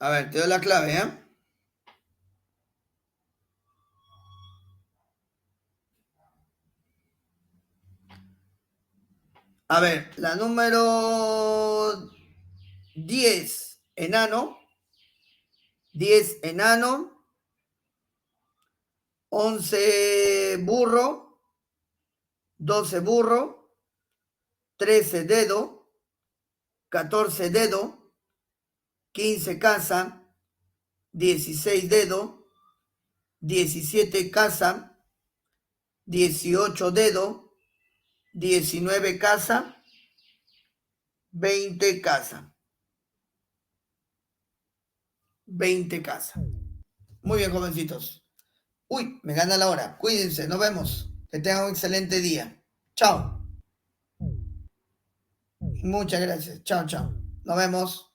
A ver, te doy la clave, ¿eh? A ver, la número 10, enano. 10, enano. 11, burro. 12, burro. 13, dedo. 14, dedo. 15, casa. 16, dedo. 17, casa. 18, dedo. 19, casa. 20, casa. 20, casa. Muy bien, jovencitos. Uy, me gana la hora. Cuídense, nos vemos. Que tengan un excelente día. Chao. Muchas gracias. Chao, chao. Nos vemos.